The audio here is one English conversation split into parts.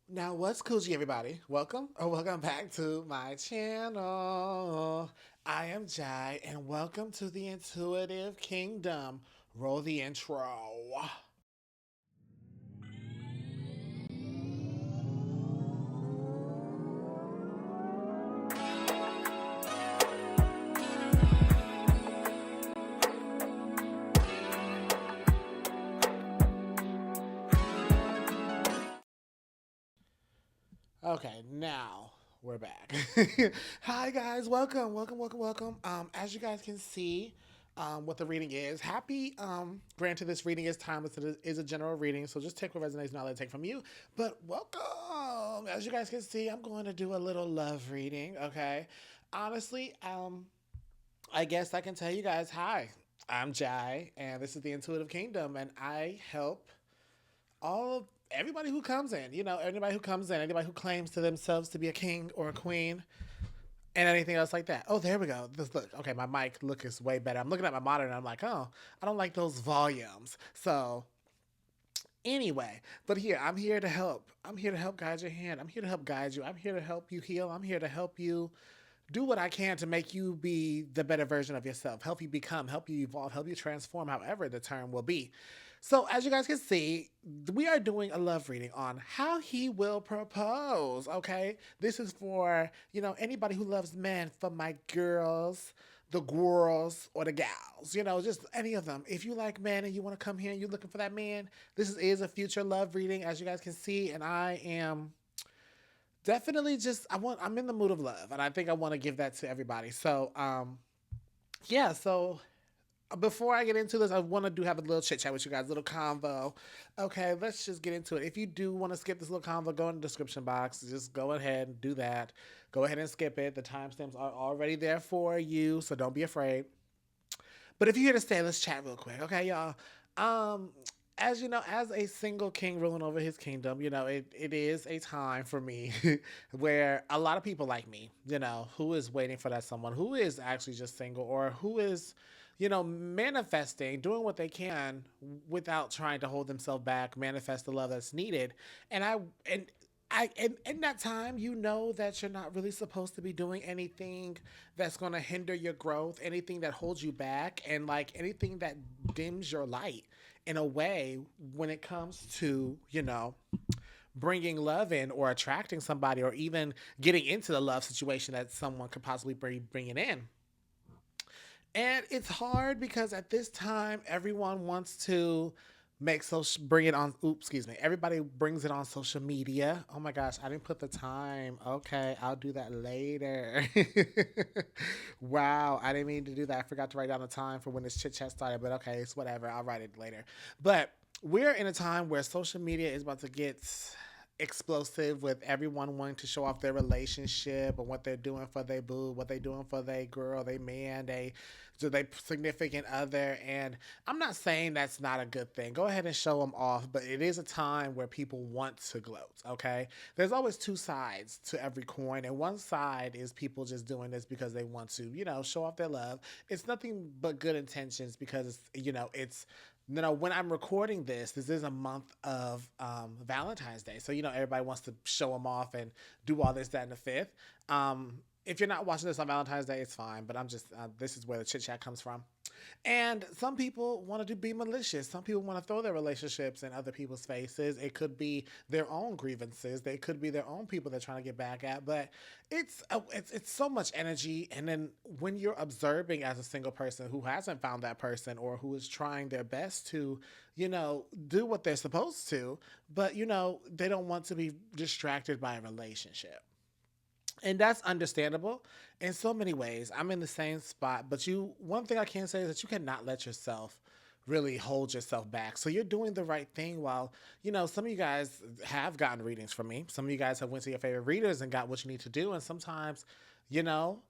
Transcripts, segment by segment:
Now, what's coogi, everybody? Welcome or welcome back to my channel. I am Jai, and welcome to the Intuitive Kingdom. Roll the intro. Okay, now we're back. Hi, guys. Welcome, welcome, welcome, welcome. As you guys can see, what the reading is. Granted, this reading is timeless. It is a general reading, so just take what resonates, not let it take from you. But welcome. As you guys can see, I'm going to do a little love reading. Okay, honestly, I guess I can tell you guys, hi. I'm Jai, and this is the Intuitive Kingdom, and I help all of everybody who comes in, anybody who comes in, anybody who claims to themselves to be a king or a queen, and anything else like that. Oh, there we go. This look, okay, my mic look is way better. I'm looking at my monitor and I'm like, oh, I don't like those volumes. So anyway, but here, I'm here to help. I'm here to help guide your hand. I'm here to help guide you. I'm here to help you heal. I'm here to help you do what I can to make you be the better version of yourself, help you become, help you evolve, help you transform, however the term will be. So, as you guys can see, we are doing a love reading on how he will propose. Okay, this is for anybody who loves men, for my girls, the girls, or the gals. Just any of them. If you like men and you want to come here and you're looking for that man, this is a future love reading, as you guys can see, and I am definitely just I'm in the mood of love, and I think I want to give that to everybody. So yeah, so before I get into this, I want to do have a little chit chat with you guys, a little convo. Okay, let's just get into it. If you do want to skip this little convo, go in the description box. Just go ahead and do that. Go ahead and skip it. The timestamps are already there for you, so don't be afraid. But if you're here to stay, let's chat real quick, okay, y'all. Um, as you know, as a single king ruling over his kingdom, it is a time for me where a lot of people like me, who is waiting for that someone who is actually just single or who is, manifesting, doing what they can without trying to hold themselves back, manifest the love that's needed. And in that time, you know that you're not really supposed to be doing anything that's going to hinder your growth, anything that holds you back, and like anything that dims your light in a way when it comes to, bringing love in or attracting somebody or even getting into the love situation that someone could possibly bring it in. And it's hard because at this time, everyone wants to bring it on. Oops, excuse me. Everybody brings it on social media. Oh my gosh, I didn't put the time. Okay, I'll do that later. Wow, I didn't mean to do that. I forgot to write down the time for when this chit chat started, but okay, it's whatever. I'll write it later. But we're in a time where social media is about to get explosive with everyone wanting to show off their relationship and what they're doing for their boo, what they're doing for their girl, they man, they significant other. And I'm not saying that's not a good thing. Go ahead and show them off, but it is a time where people want to gloat. Okay, there's always two sides to every coin, and one side is people just doing this because they want to, show off their love. It's nothing but good intentions because it's when I'm recording this is a month of Valentine's Day. So, everybody wants to show them off and do all this, that, and the fifth. If you're not watching this on Valentine's Day, it's fine. But this is where the chit chat comes from. And some people want to be malicious. Some people want to throw their relationships in other people's faces. It could be their own grievances. They could be their own people they're trying to get back at. But it's so much energy. And then when you're observing as a single person who hasn't found that person or who is trying their best to, do what they're supposed to, but they don't want to be distracted by a relationship, and that's understandable in so many ways. I'm in the same spot, but one thing I can say is that you cannot let yourself really hold yourself back. So you're doing the right thing while, some of you guys have gotten readings from me. Some of you guys have went to your favorite readers and got what you need to do. And sometimes, you know,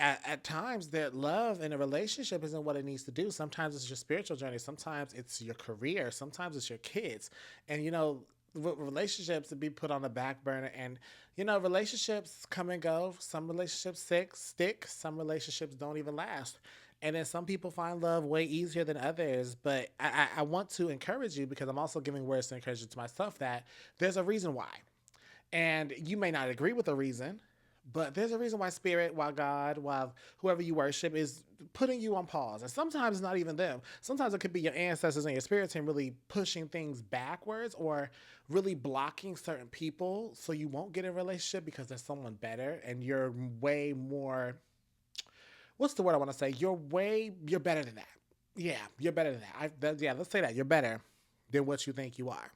at times that love in a relationship isn't what it needs to do. Sometimes it's your spiritual journey. Sometimes it's your career. Sometimes it's your kids. And relationships to be put on the back burner, and relationships come and go. Some relationships stick, some relationships don't even last, and then some people find love way easier than others. But I want to encourage you, because I'm also giving words to encourage you to myself, that there's a reason why. And you may not agree with the reason, but there's a reason why spirit, why God, why whoever you worship is putting you on pause. And sometimes it's not even them. Sometimes it could be your ancestors and your spirit team really pushing things backwards or really blocking certain people so you won't get a relationship because there's someone better and you're way more, what's the word I want to say? You're better than that. Yeah, you're better than that. Yeah, let's say that. You're better than what you think you are.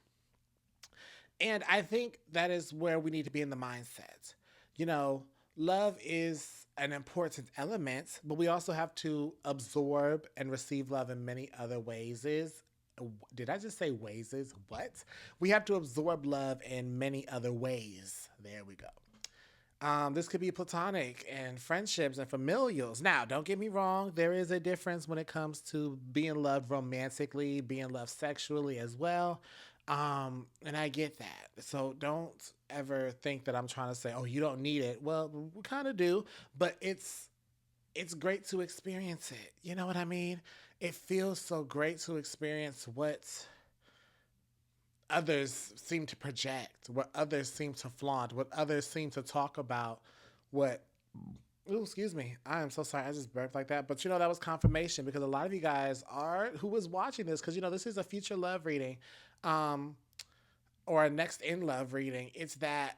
And I think that is where we need to be in the mindset. You know, love is an important element, but we also have to absorb and receive love in many other ways. Did I just say ways? Is what? We have to absorb love in many other ways. There we go. This could be platonic and friendships and familials. Now, don't get me wrong, there is a difference when it comes to being loved romantically, being loved sexually as well. And I get that. So don't ever think that I'm trying to say, oh, you don't need it. Well, we kind of do, but it's great to experience it. You know what I mean? It feels so great to experience what others seem to project, what others seem to flaunt, what others seem to talk about, what ooh, excuse me. I am so sorry. I just burped like that. But that was confirmation because a lot of you guys are who was watching this because this is a future love reading, um, or a next in love reading. It's that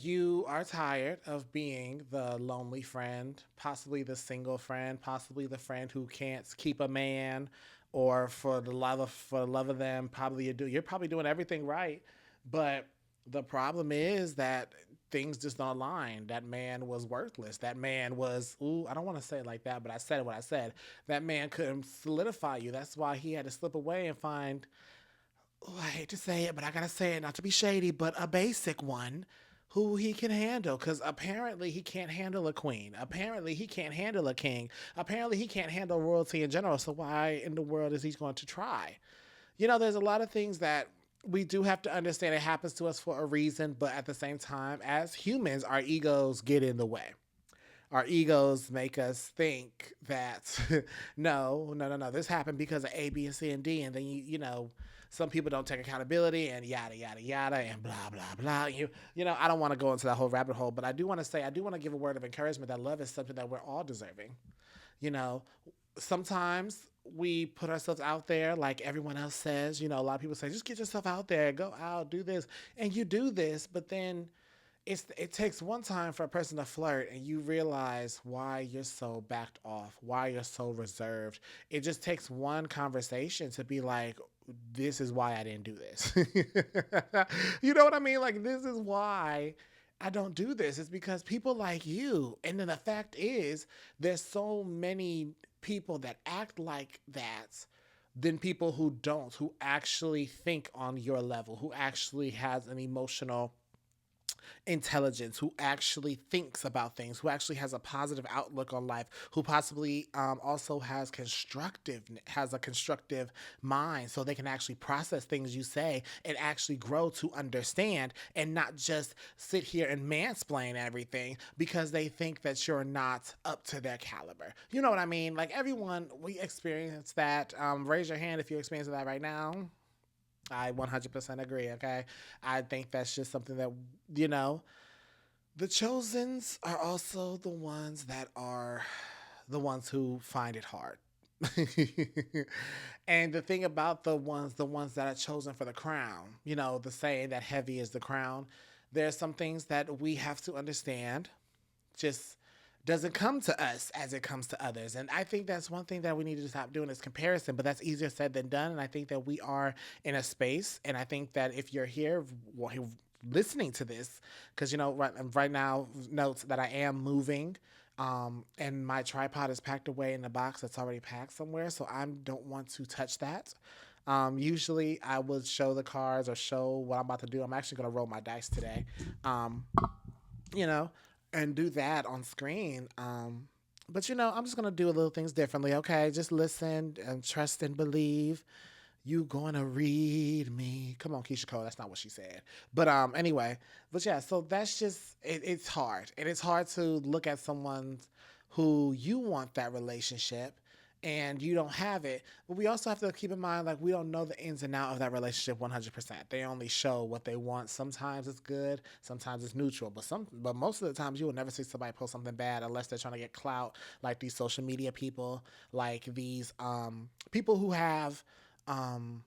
you are tired of being the lonely friend, possibly the single friend, possibly the friend who can't keep a man, or for the love of them, probably you're probably doing everything right, but the problem is that things just don't align. That man was worthless. That man was ooh, I don't want to say it like that, but I said what I said. That man couldn't solidify you. That's why he had to slip away and find oh, I hate to say it, but I gotta say it not to be shady, but a basic one who he can handle. Because apparently he can't handle a queen. Apparently he can't handle a king. Apparently he can't handle royalty in general. So why in the world is he going to try? There's a lot of things that we do have to understand it happens to us for a reason, but at the same time, as humans, our egos get in the way. Our egos make us think that no, no, no, no, this happened because of A, B, and C, and D, and then some people don't take accountability and yada yada yada and blah blah blah. I don't want to go into that whole rabbit hole, but I do want to say I do want to give a word of encouragement that love is something that we're all deserving. You know, Sometimes we put ourselves out there like everyone else says. A lot of people say just get yourself out there, go out, do this, and you do this, but then it takes one time for a person to flirt and you realize why you're so backed off, why you're so reserved. It just takes one conversation to be like, this is why I didn't do this. You know what I mean? Like, this is why I don't do this. It's because people like you. And then the fact is, there's so many people that act like that than people who don't, who actually think on your level, who actually has an emotional intelligence, who actually thinks about things, who actually has a positive outlook on life, who possibly also has a constructive mind, so they can actually process things you say and actually grow to understand and not just sit here and mansplain everything because they think that you're not up to their caliber. You know what I mean? Like everyone, we experience that. Raise your hand if you're experiencing that right now. I 100% agree. Okay, I think that's just something that you know the chosens are also the ones who find it hard. And the thing about the ones that are chosen for the crown, the saying that heavy is the crown, there's some things that we have to understand just doesn't come to us as it comes to others. And I think that's one thing that we need to stop doing is comparison, but that's easier said than done. And I think that we are in a space, and I think that if you're here listening to this, because right now notes that I am moving, and my tripod is packed away in a box that's already packed somewhere, so I don't want to touch that. Usually I would show the cards or show what I'm about to do. I'm actually going to roll my dice today. Um, you know, and do that on screen. But I'm just gonna do a little things differently. Okay, just listen and trust and believe. You gonna read me? Come on, Keisha Cole. That's not what she said. But anyway. But yeah. So that's just it's hard, and it's hard to look at someone who you want that relationship, and you don't have it. But we also have to keep in mind, like, we don't know the ins and out of that relationship 100%. They only show what they want. Sometimes it's good, sometimes it's neutral. But most of the times you will never see somebody post something bad unless they're trying to get clout, like these social media people, like these people who have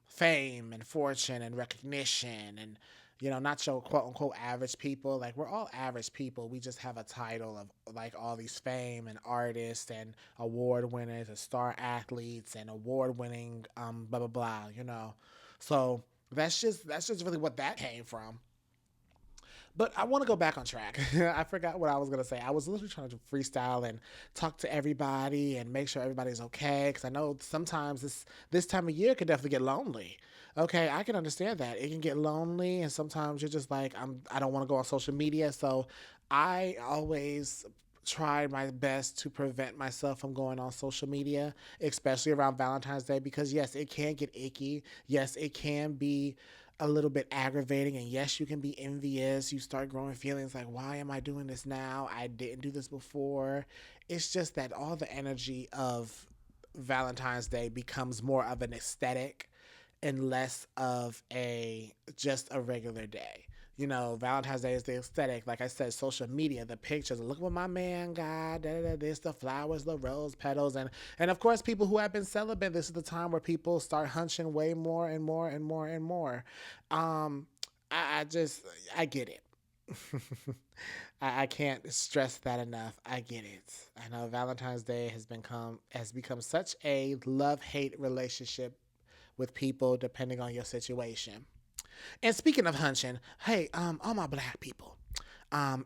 fame and fortune and recognition and not your quote unquote average people. Like, we're all average people. We just have a title of like all these fame and artists and award winners and star athletes and award winning blah blah blah. So that's just really what that came from. But I want to go back on track. I forgot what I was going to say. I was literally trying to freestyle and talk to everybody and make sure everybody's okay. Because I know sometimes this time of year can definitely get lonely. Okay, I can understand that. It can get lonely, and sometimes you're just like, I don't want to go on social media. So I always try my best to prevent myself from going on social media, especially around Valentine's Day, because yes, it can get icky. Yes, it can be a little bit aggravating, and yes, you can be envious. You start growing feelings like, why am I doing this now? I didn't do this before. It's just that all the energy of Valentine's Day becomes more of an aesthetic and less of a just a regular day. Valentine's Day is the aesthetic. Like I said, social media, the pictures. Look what my man got. Da, da, da, this, the flowers, the rose petals, and of course, people who have been celibate. This is the time where people start hunching way more and more and more and more. Um, I just I get it. I can't stress that enough. I get it. I know Valentine's Day has become such a love hate relationship with people depending on your situation. And speaking of hunching, hey, all my black people,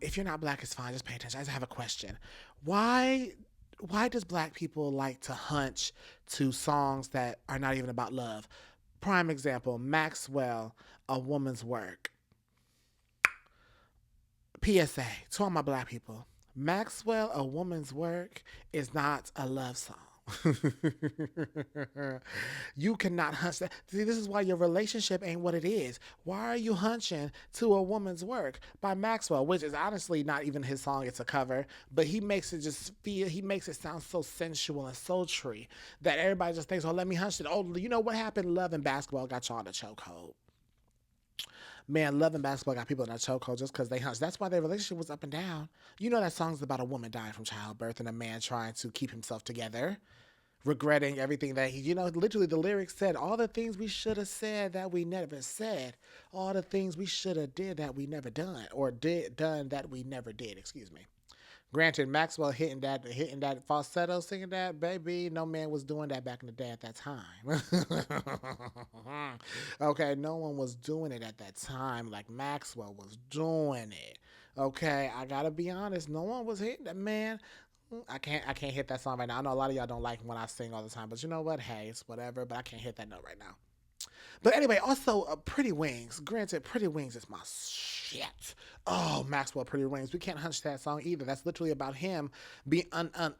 if you're not black, it's fine. Just pay attention. I just have a question. Why, why does black people like to hunch to songs that are not even about love? Prime example: Maxwell, "A Woman's Work." PSA to all my black people: Maxwell, "A Woman's Work" is not a love song. You cannot hunch that. See, this is why your relationship ain't what it is. Why are you hunching to "A Woman's Work" by Maxwell, which is honestly not even his song, it's a cover, but he makes it sound so sensual and sultry that everybody just thinks, oh, let me hunch it. Oh, you know what happened? Love and basketball got y'all in a chokehold. Man, Love and Basketball got people in a chokehold just because they hunched. That's why their relationship was up and down. You know that song's about a woman dying from childbirth and a man trying to keep himself together, regretting everything that literally the lyrics said, all the things we should have said that we never said, all the things we should have did that we never done, or did done that we never did. Excuse me. Granted, Maxwell hitting that falsetto, singing that, baby, no man was doing that back in the day at that time. Okay, no one was doing it at that time like Maxwell was doing it. Okay, I gotta be honest, no one was hitting that, man. I can't hit that song right now. I know a lot of y'all don't like when I sing all the time, but you know what? Hey, it's whatever. But I can't hit that note right now. But anyway, also Pretty Wings. Granted, Pretty Wings is my shit. Oh, Maxwell, Pretty Wings. We can't hunch that song either. That's literally about him being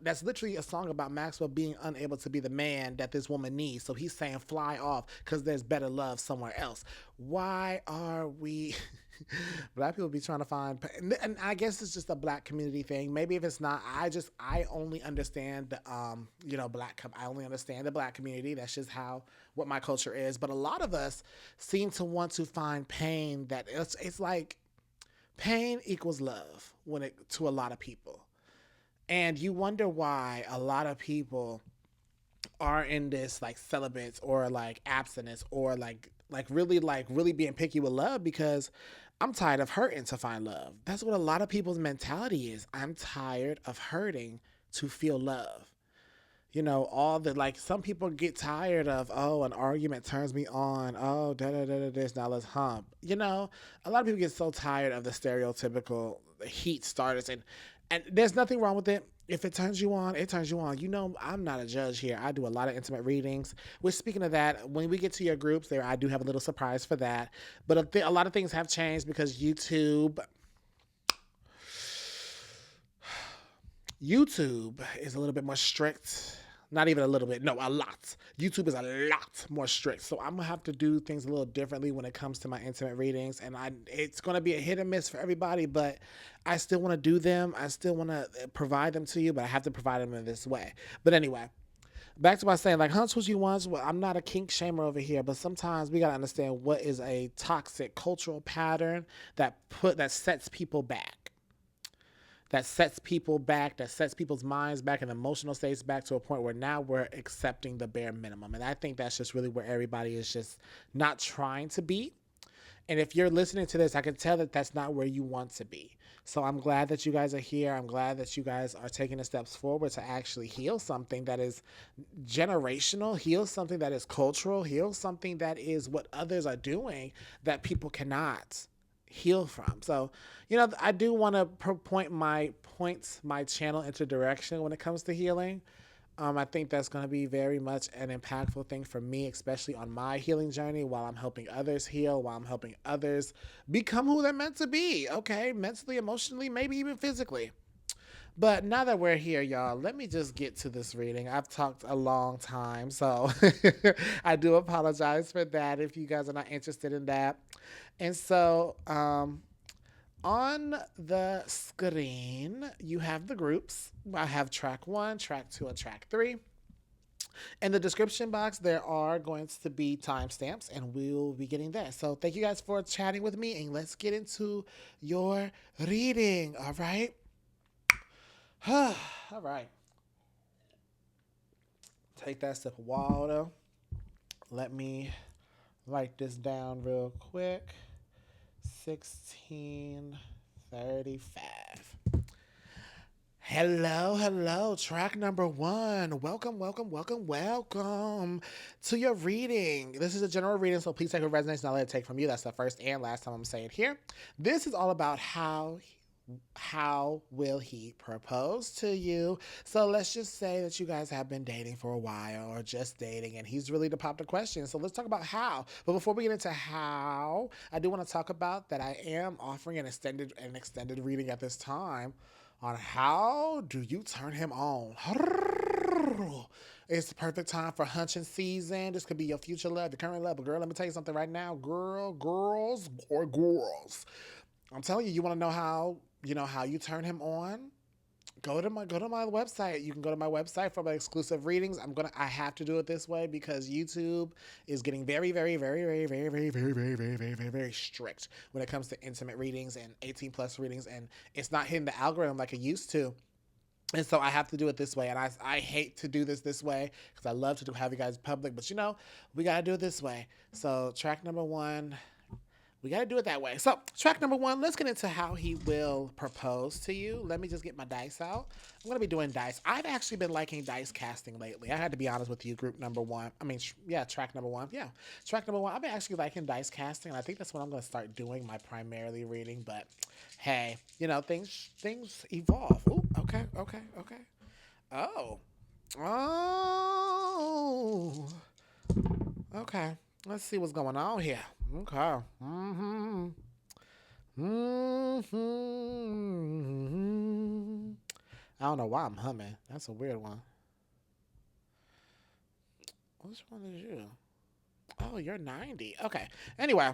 that's literally a song about Maxwell being unable to be the man that this woman needs. So he's saying fly off because there's better love somewhere else. Why are we black people be trying to find, and I guess it's just a black community thing. Maybe if it's not, I only understand the I only understand the black community. That's just how what my culture is. But a lot of us seem to want to find pain that it's like pain equals love when it to a lot of people. And you wonder why a lot of people are in this like celibates or like abstinence or like really being picky with love because I'm tired of hurting to find love. That's what a lot of people's mentality is. I'm tired of hurting to feel love. All the like some people get tired of, oh, an argument turns me on. Oh, da da da da this, now let's hump. A lot of people get so tired of the stereotypical heat starters and there's nothing wrong with it. If it turns you on, it turns you on. I'm not a judge here. I do a lot of intimate readings. Which, speaking of that, when we get to your groups there, I do have a little surprise for that. But a lot of things have changed because YouTube is a little bit more strict. Not even a little bit. No, a lot. YouTube is a lot more strict. So I'm going to have to do things a little differently when it comes to my intimate readings. And it's going to be a hit or miss for everybody, but I still want to do them. I still want to provide them to you, but I have to provide them in this way. But anyway, back to my saying, like, hunt what you want. Well, I'm not a kink shamer over here, but sometimes we gotta understand what is a toxic cultural pattern that sets people back. That sets people back, that sets people's minds back and emotional states back to a point where now we're accepting the bare minimum. And I think that's just really where everybody is just not trying to be. And if you're listening to this, I can tell that that's not where you want to be. So I'm glad that you guys are here. I'm glad that you guys are taking the steps forward to actually heal something that is generational, heal something that is cultural, heal something that is what others are doing that people cannot heal from. So, I do want to point my channel into direction when it comes to healing. I think that's going to be very much an impactful thing for me, especially on my healing journey while I'm helping others heal, while I'm helping others become who they're meant to be, okay? Mentally, emotionally, maybe even physically. But now that we're here, y'all, let me just get to this reading. I've talked a long time, so I do apologize for that if you guys are not interested in that. And so, on the screen, you have the groups. I have track 1, track 2, and track 3. In the description box, there are going to be timestamps, and we'll be getting there. So thank you guys for chatting with me, and let's get into your reading, all right? All right. Take that sip of water. Let me write this down real quick. 1635. Hello. Track number 1. Welcome to your reading. This is a general reading, so please take what resonates, not let it take from you. That's the first and last time I'm saying here. This is all about how will he propose to you? So let's just say that you guys have been dating for a while or just dating and he's really to pop the question. So let's talk about how. But before we get into how, I do want to talk about that I am offering an extended reading at this time on how do you turn him on. It's the perfect time for hunching season. This could be your future love, your current love. But girl, let me tell you something right now. Girls. I'm telling you, you want to know how you turn him on? Go to my website. You can go to my website for my exclusive readings. I have to do it this way because YouTube is getting very, very, very, very, very, very, very, very, very, very, very, very strict when it comes to intimate readings and 18 plus readings, and it's not hitting the algorithm like it used to. And so I have to do it this way. And I hate to do this way because I love to have you guys public, but we got to do it this way. So track number 1, we got to do it that way. So track number 1, let's get into how he will propose to you. Let me just get my dice out. I'm going to be doing dice. I've actually been liking dice casting lately. I had to be honest with you, group number 1. Track number 1. Yeah, track number 1. I've been actually liking dice casting, and I think that's what I'm going to start doing my primarily reading. But hey, things evolve. Ooh, okay. Oh. Okay. Let's see what's going on here. Okay. I don't know why I'm humming. That's a weird one. Which one is you? Oh, you're 90. Okay. Anyway.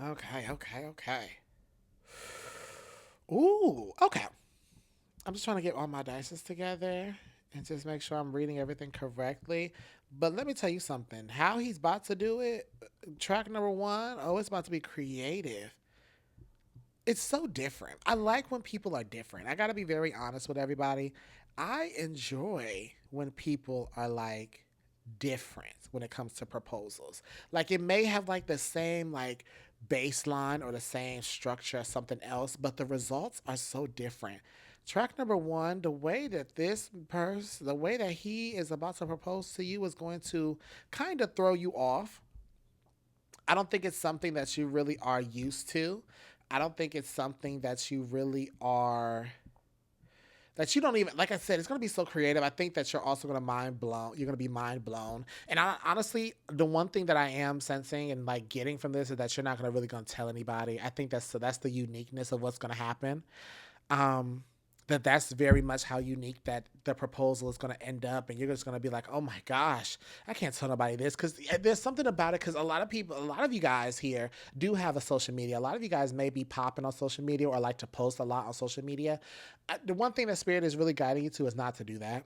Okay. Ooh, okay. I'm just trying to get all my dices together and just make sure I'm reading everything correctly. But let me tell you something. How he's about to do it, track number 1, it's about to be creative. It's so different. I like when people are different. I got to be very honest with everybody. I enjoy when people are like different when it comes to proposals. Like it may have like the same like baseline or the same structure as something else, but the results are so different. Track number 1, the way that the way that he is about to propose to you is going to kind of throw you off. I don't think it's something that you really are used to. I don't think it's something that you really are that you don't even, like I said, it's going to be so creative. I think that you're also going to you're going to be mind blown. And honestly, the one thing that I am sensing and like getting from this is that you're not going to really going to tell anybody. I think that's the uniqueness of what's going to happen. That's very much how unique that the proposal is going to end up, and you're just going to be like, oh my gosh, I can't tell nobody this, because there's something about it, because a lot of you guys here do have a social media. A lot of you guys may be popping on social media or like to post a lot on social media. The one thing that Spirit is really guiding you to is not to do that,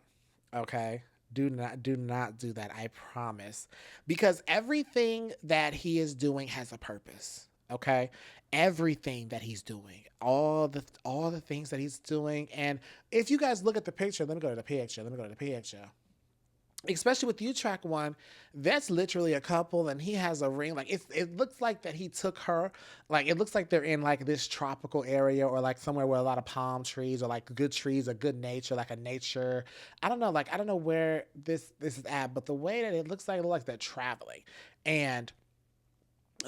okay? Do not do that. I promise. Because everything that he is doing has a purpose. Okay? Everything that he's doing. All the things that he's doing. And if you guys look at the picture, let me go to the picture. Let me go to the picture, especially with you track one, that's literally a couple and he has a ring. Like it looks like that he took her, like it looks like they're in like this tropical area or like somewhere with a lot of palm trees or like good trees or good nature, like a nature. I don't know, like I don't know where this is at, but the way that it looks like they're traveling. And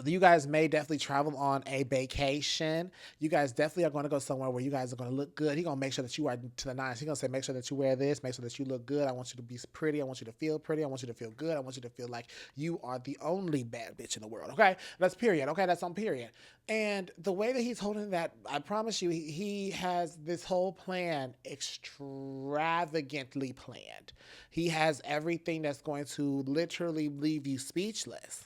you guys may definitely travel on a vacation. You guys definitely are going to go somewhere where you guys are going to look good. He's going to make sure that you are to the nines. He's going to say, make sure that you wear this, make sure that you look good. I want you to be pretty. I want you to feel pretty. I want you to feel good. I want you to feel like you are the only bad bitch in the world. Okay. That's period. Okay. That's on period. And the way that he's holding that, I promise you, he has this whole plan extravagantly planned. He has everything that's going to literally leave you speechless.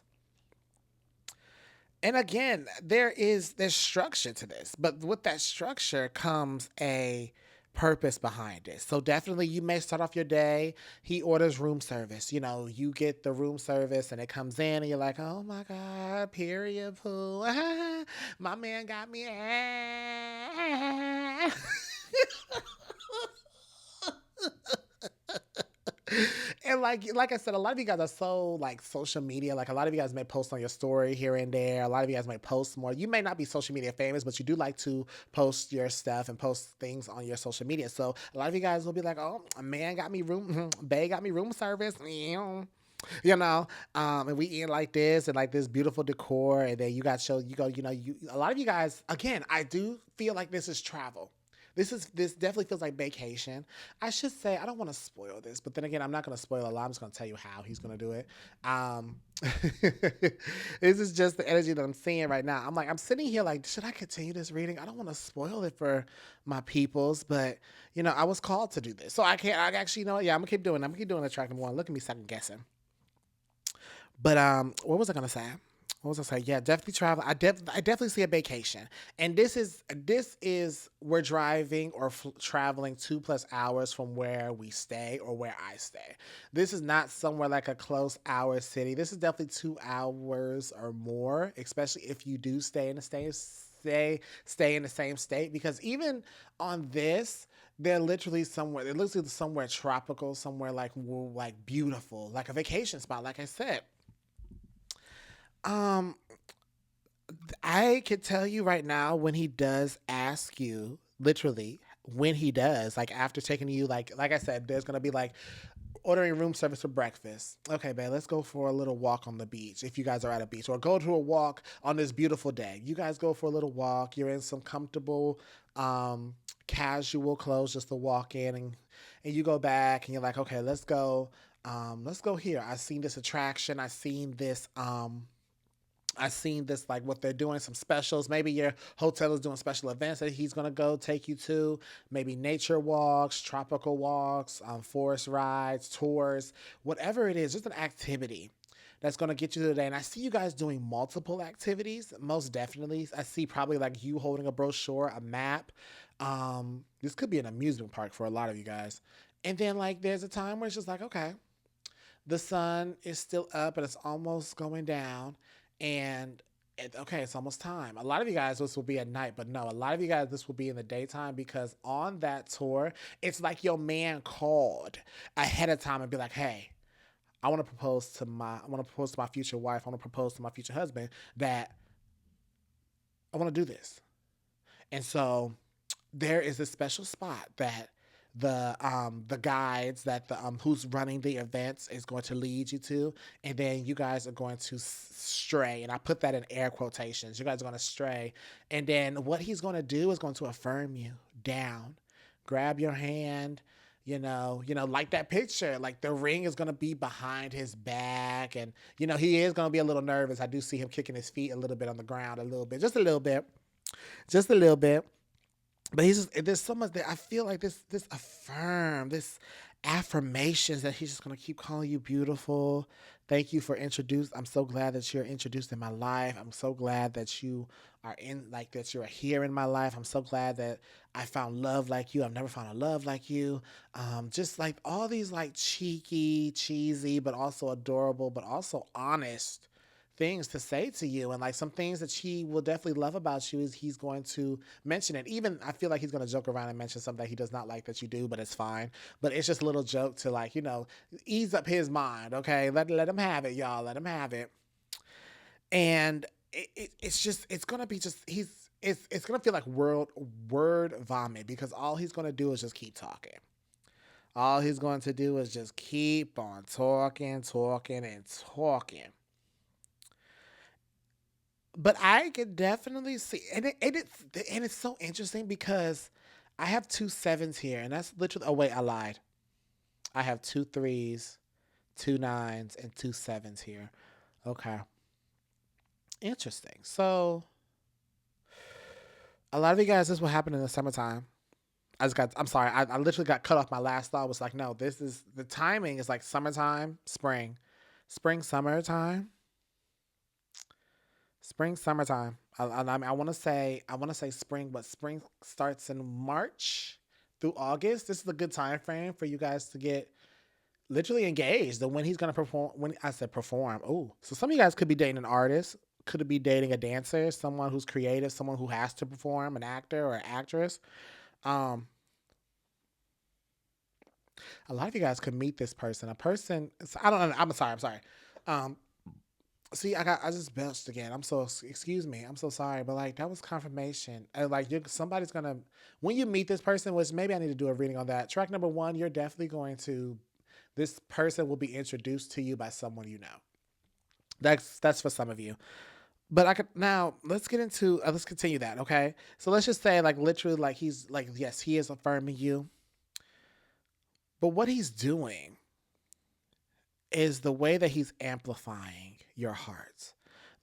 And again, there's structure to this, but with that structure comes a purpose behind it. So definitely you may start off your day, he orders room service. You know, you get the room service and it comes in and you're like, "Oh my god, period poo." My man got me. And like I said, a lot of you guys are so like social media. Like a lot of you guys may post on your story here and there. A lot of you guys may post more. You may not be social media famous, but you do like to post your stuff and post things on your social media. So a lot of you guys will be like, "Oh, a man got me room, bae got me room service." You know, and we eat like this and like this beautiful decor, and then you got show you go, you a lot of you guys again, I do feel like this is travel. This definitely feels like vacation. I should say I don't want to spoil this, but then again, I'm not going to spoil a lot. I'm just going to tell you how he's going to do it. This is just the energy that I'm seeing right now. I'm sitting here like, should I continue this reading? I don't want to spoil it for my peoples, but I was called to do this, so I can't. I actually, yeah, I'm gonna keep doing. I'm gonna keep doing the track number one. Look at me second guessing. But what was I gonna say? What was I say? Yeah, definitely travel. I definitely see a vacation, and this is we're driving or traveling 2+ hours from where we stay or where I stay. This is not somewhere like a close hour city. This is definitely 2 hours or more, especially if you do stay in the stay in the same state. Because even on this, they're literally somewhere. It looks like somewhere tropical, somewhere like beautiful, like a vacation spot. Like I said, um, I could tell you right now when he does ask you, literally, when he does, like after taking you, like I said, there's gonna be like ordering room service for breakfast. Okay, babe, let's go for a little walk on the beach if you guys are at a beach, or go to a walk on this beautiful day. You guys go for a little walk. You're in some comfortable, casual clothes just to walk in, and you go back and you're like, okay, let's go here. I seen this attraction. I seen this like what they're doing, some specials. Maybe your hotel is doing special events that he's gonna go take you to. Maybe nature walks, tropical walks, forest rides, tours, whatever it is, just an activity that's gonna get you to the day. And I see you guys doing multiple activities, most definitely. I see probably like you holding a brochure, a map. This could be an amusement park for a lot of you guys. And then like there's a time where it's just like, okay, the sun is still up and it's almost going down, and okay, it's almost time. A lot of you guys, this will be at night, but no, a lot of you guys, this will be in the daytime, because on that tour, it's like your man called ahead of time and be like, hey, I want to propose to my future wife. I want to propose to my future husband that I want to do this. And so there is a special spot that the guides that the who's running the events is going to lead you to, and then you guys are going to stray, and I put that in air quotations. You guys are going to stray, and then what he's going to do is going to affirm you down, grab your hand. Like that picture, like the ring is gonna be behind his back, and he is gonna be a little nervous. I do see him kicking his feet a little bit on the ground, a little bit, just a little bit, just a little bit. But there's so much that I feel like this affirm, this affirmations that he's just going to keep calling you beautiful. Thank you for introduced. I'm so glad that you're introduced in my life. I'm so glad that you are in, like, that you're here in my life. I'm so glad that I found love like you. I've never found a love like you. Just like all these like cheeky, cheesy, but also adorable, but also honest things to say to you, and like some things that she will definitely love about you is he's going to mention it. Even I feel like he's going to joke around and mention something that he does not like that you do, but it's fine. But it's just a little joke to, like, ease up his mind. Okay, let him have it, y'all. Let him have it. And it's just, it's gonna be just, it's gonna feel like word vomit, because all he's gonna do is just keep talking. All he's going to do is just keep on talking, talking, and talking. But I could definitely see, and it's so interesting because I have two sevens here, and that's literally. Oh wait, I lied. I have two threes, two nines, and two sevens here. Okay, interesting. So a lot of you guys, this will happen in the summertime. I'm sorry. I literally got cut off. My last thought was like, no, this is the timing is like summertime, spring, summertime. Spring, summertime. I want to say spring, but spring starts in March through August. This is a good time frame for you guys to get literally engaged. And when he's gonna perform, when I said perform, oh, so some of you guys could be dating an artist, could be dating a dancer, someone who's creative, someone who has to perform, an actor or an actress. Um, a lot of you guys could meet this person. A person. I don't know. I'm sorry. I'm sorry. Um, See, I just belched again. Excuse me. I'm so sorry, but like that was confirmation. And like somebody's gonna when you meet this person, which maybe I need to do a reading on that. Track number one, you're definitely going to this person will be introduced to you by someone you know. That's for some of you. But I could now let's continue that, okay? So let's just say like literally like he's like yes, he is affirming you, but what he's doing is the way that he's amplifying your heart,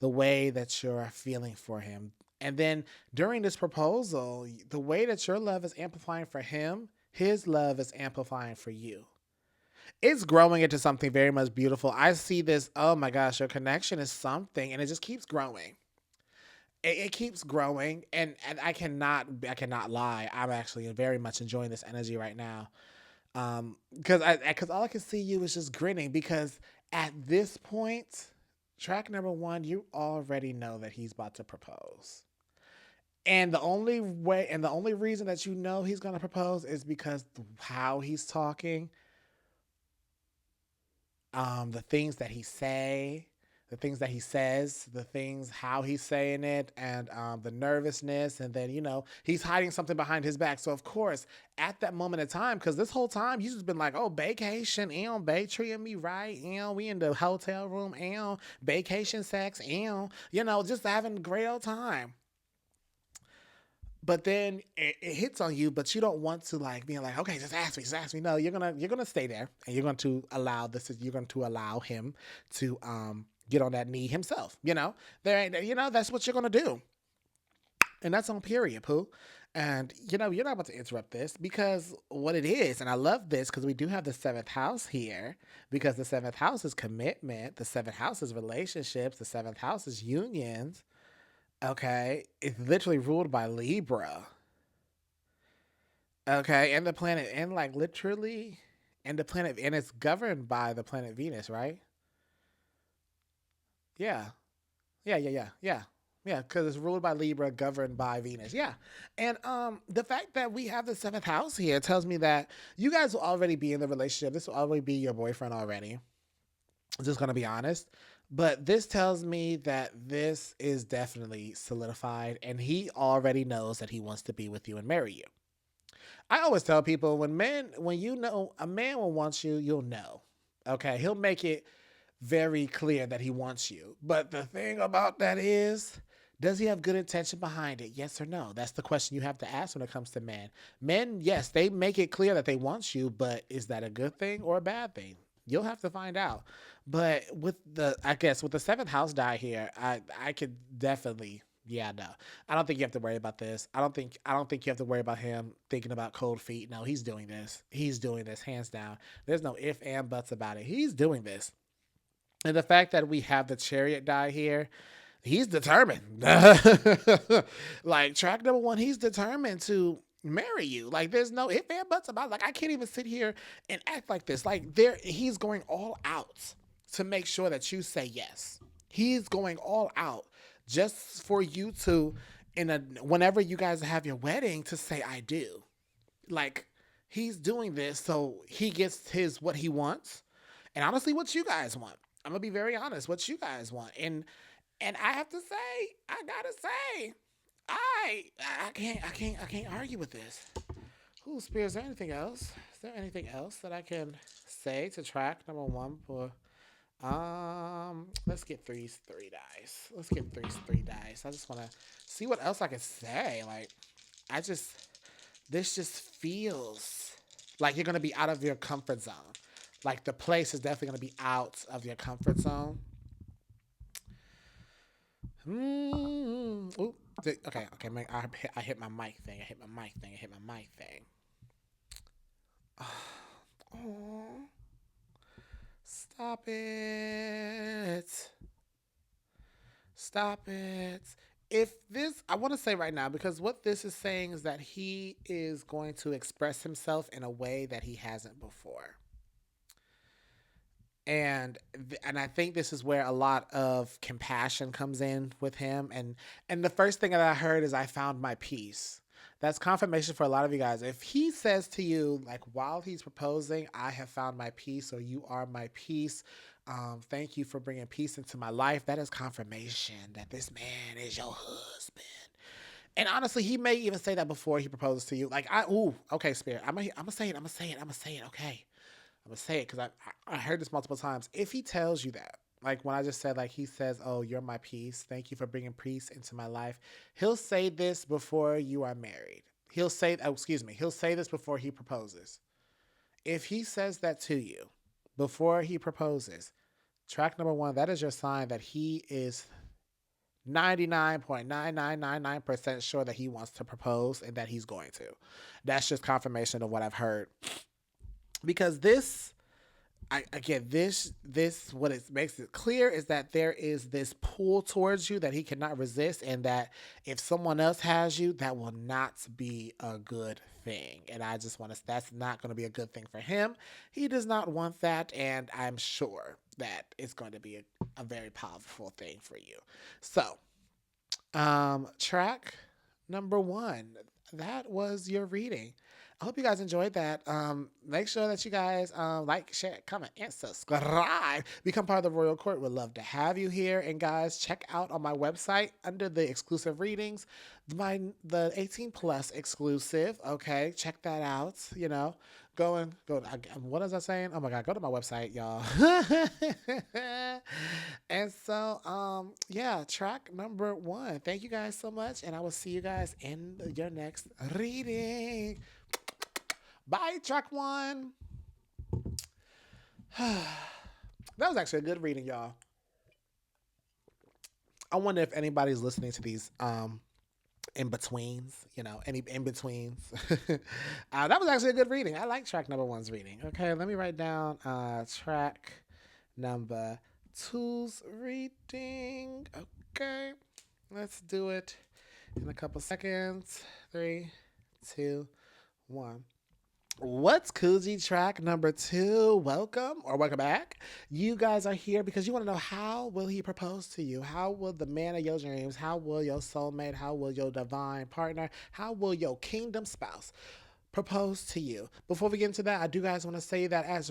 the way that you're feeling for him. And then during this proposal, the way that your love is amplifying for him, his love is amplifying for you. It's growing into something very much beautiful. I see this, oh my gosh, your connection is something, and it just keeps growing. It keeps growing, and I cannot lie. I'm actually very much enjoying this energy right now. Because all I can see you is just grinning, because at this point, track number one, you already know that he's about to propose. And the only reason that you know he's going to propose is because how he's talking, the things that the things that he says, the things how he's saying it, and the nervousness, and then he's hiding something behind his back. So of course, at that moment in time, because this whole time he's just been like, "Oh, vacation, bae treating me right, we in the hotel room, vacation sex, just having a great old time." But then it hits on you, but you don't want to like being like, okay, just ask me. No, you're gonna stay there, and you're going to allow this. You're going to allow him to get on that knee himself. There ain't that's what you're gonna do, and that's on period, poo. And you're not about to interrupt this because what it is, and I love this because we do have the seventh house here, because the seventh house is commitment, the seventh house is relationships, the seventh house is unions. Okay, it's literally ruled by Libra. Okay, and the planet, and like literally, and the planet, and it's governed by the planet Venus, right? Yeah, yeah. Yeah, because it's ruled by Libra, governed by Venus. Yeah, and the fact that we have the seventh house here tells me that you guys will already be in the relationship. This will already be your boyfriend already. I'm just gonna be honest. But this tells me that this is definitely solidified, and he already knows that he wants to be with you and marry you. I always tell people when you know a man will want you, you'll know. Okay, he'll make it very clear that he wants you. But the thing about that is, does he have good intention behind it? Yes or no? That's the question you have to ask when it comes to men. Men, yes, they make it clear that they want you, but is that a good thing or a bad thing? You'll have to find out. But I guess with the seventh house die here, I could definitely Yeah, no. I don't think you have to worry about this. I don't think you have to worry about him thinking about cold feet. No, he's doing this. He's doing this hands down. There's no if and buts about it. He's doing this. And the fact that we have the chariot die here, he's determined. Like track number one, he's determined to marry you. Like there's no if and buts about it. Like I can't even sit here and act like this. Like he's going all out to make sure that you say yes. He's going all out just for you to whenever you guys have your wedding to say I do. Like he's doing this so he gets his what he wants, and honestly, what you guys want. I'm gonna be very honest. What you guys want, and I have to say, I gotta say, I I can't argue with this. Who Spear? Is there anything else? Is there anything else that I can say to track number one for? Let's get three dice. Let's get three dice. I just want to see what else I can say. Like, I just this just feels like you're gonna be out of your comfort zone. Like the place is definitely gonna be out of your comfort zone. Ooh. Okay. I hit my mic thing. I hit my mic thing. I hit my mic thing. Oh, stop it. Stop it. If this, I want to say right now, because what this is saying is that he is going to express himself in a way that he hasn't before. And I think this is where a lot of compassion comes in with him. And the first thing that I heard is I found my peace. That's confirmation for a lot of you guys. If he says to you, like while he's proposing, I have found my peace, or you are my peace. Thank you for bringing peace into my life. That is confirmation that this man is your husband. And honestly, he may even say that before he proposes to you. Like, okay, Spirit. I'm gonna say it. I'm gonna say it. I'm gonna say it. Okay. I'm gonna say it because I heard this multiple times. If he tells you that, like when I just said, like he says, "Oh, you're my peace. Thank you for bringing peace into my life." He'll say this before you are married. He'll say this before he proposes. If he says that to you before he proposes, track number one, that is your sign that he is 99.9999% sure that he wants to propose and that he's going to. That's just confirmation of what I've heard. Because this what it makes it clear is that there is this pull towards you that he cannot resist, and that if someone else has you, that will not be a good thing. And I just want to, that's not going to be a good thing for him. He does not want that, and I'm sure that it's going to be a very powerful thing for you. So, track number one, that was your reading. I hope you guys enjoyed that. Make sure that you guys like, share, comment, and subscribe. Become part of the Royal Court. We'd love to have you here. And guys, check out on my website under the exclusive readings, the 18 plus exclusive. Okay, check that out. You know, go. What is I saying? Oh my God, go to my website, y'all. And so, yeah, track number one. Thank you guys so much, and I will see you guys in your next reading. Bye, track one. That was actually a good reading, y'all. I wonder if anybody's listening to these in betweens, any in betweens. That was actually a good reading. I like track number one's reading. Okay, let me write down track number two's reading. Okay, let's do it in a couple seconds. 3, 2, 1. What's coogi track number two? Welcome or welcome back. You guys are here because you want to know, how will he propose to you? How will the man of your dreams, how will your soulmate, how will your divine partner, how will your kingdom spouse propose to you? Before we get into that, I do guys want to say that as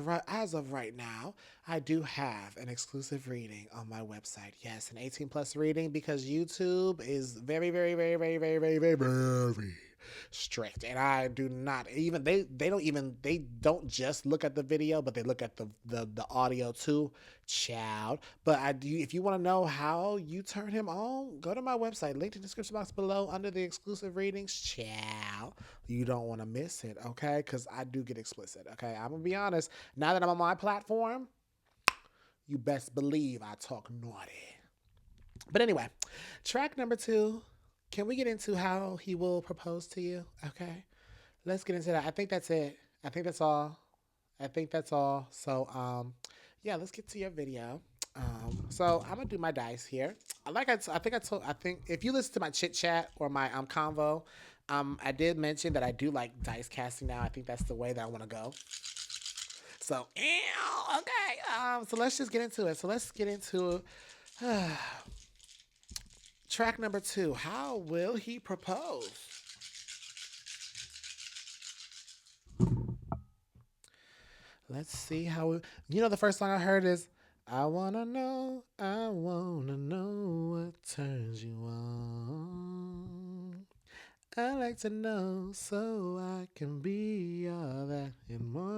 of right now, I do have an exclusive reading on my website. Yes, an 18 plus reading, because YouTube is very, very, very, very, very, very, very, very strict, and I do not even they don't just look at the video, but they look at the audio too, child. But I do, if you want to know how you turn him on, go to my website, link in the description box below under the exclusive readings, child. You don't want to miss it, okay? Because I do get explicit, okay? I'm gonna be honest, now that I'm on my platform, you best believe I talk naughty. But anyway, track number 2. Can we get into how he will propose to you? Okay, let's get into that. I think that's it. I think that's all. I think that's all. So, yeah, let's get to your video. So I'm gonna do my dice here. I think I told. I think if you listen to my chit chat or my convo, I did mention that I do like dice casting now. I think that's the way that I want to go. So, okay. So let's just get into it. So let's get into track number 2. How will he propose? Let's see how. The first song I heard is I wanna know what turns you on. I like to know so I can be all that and more.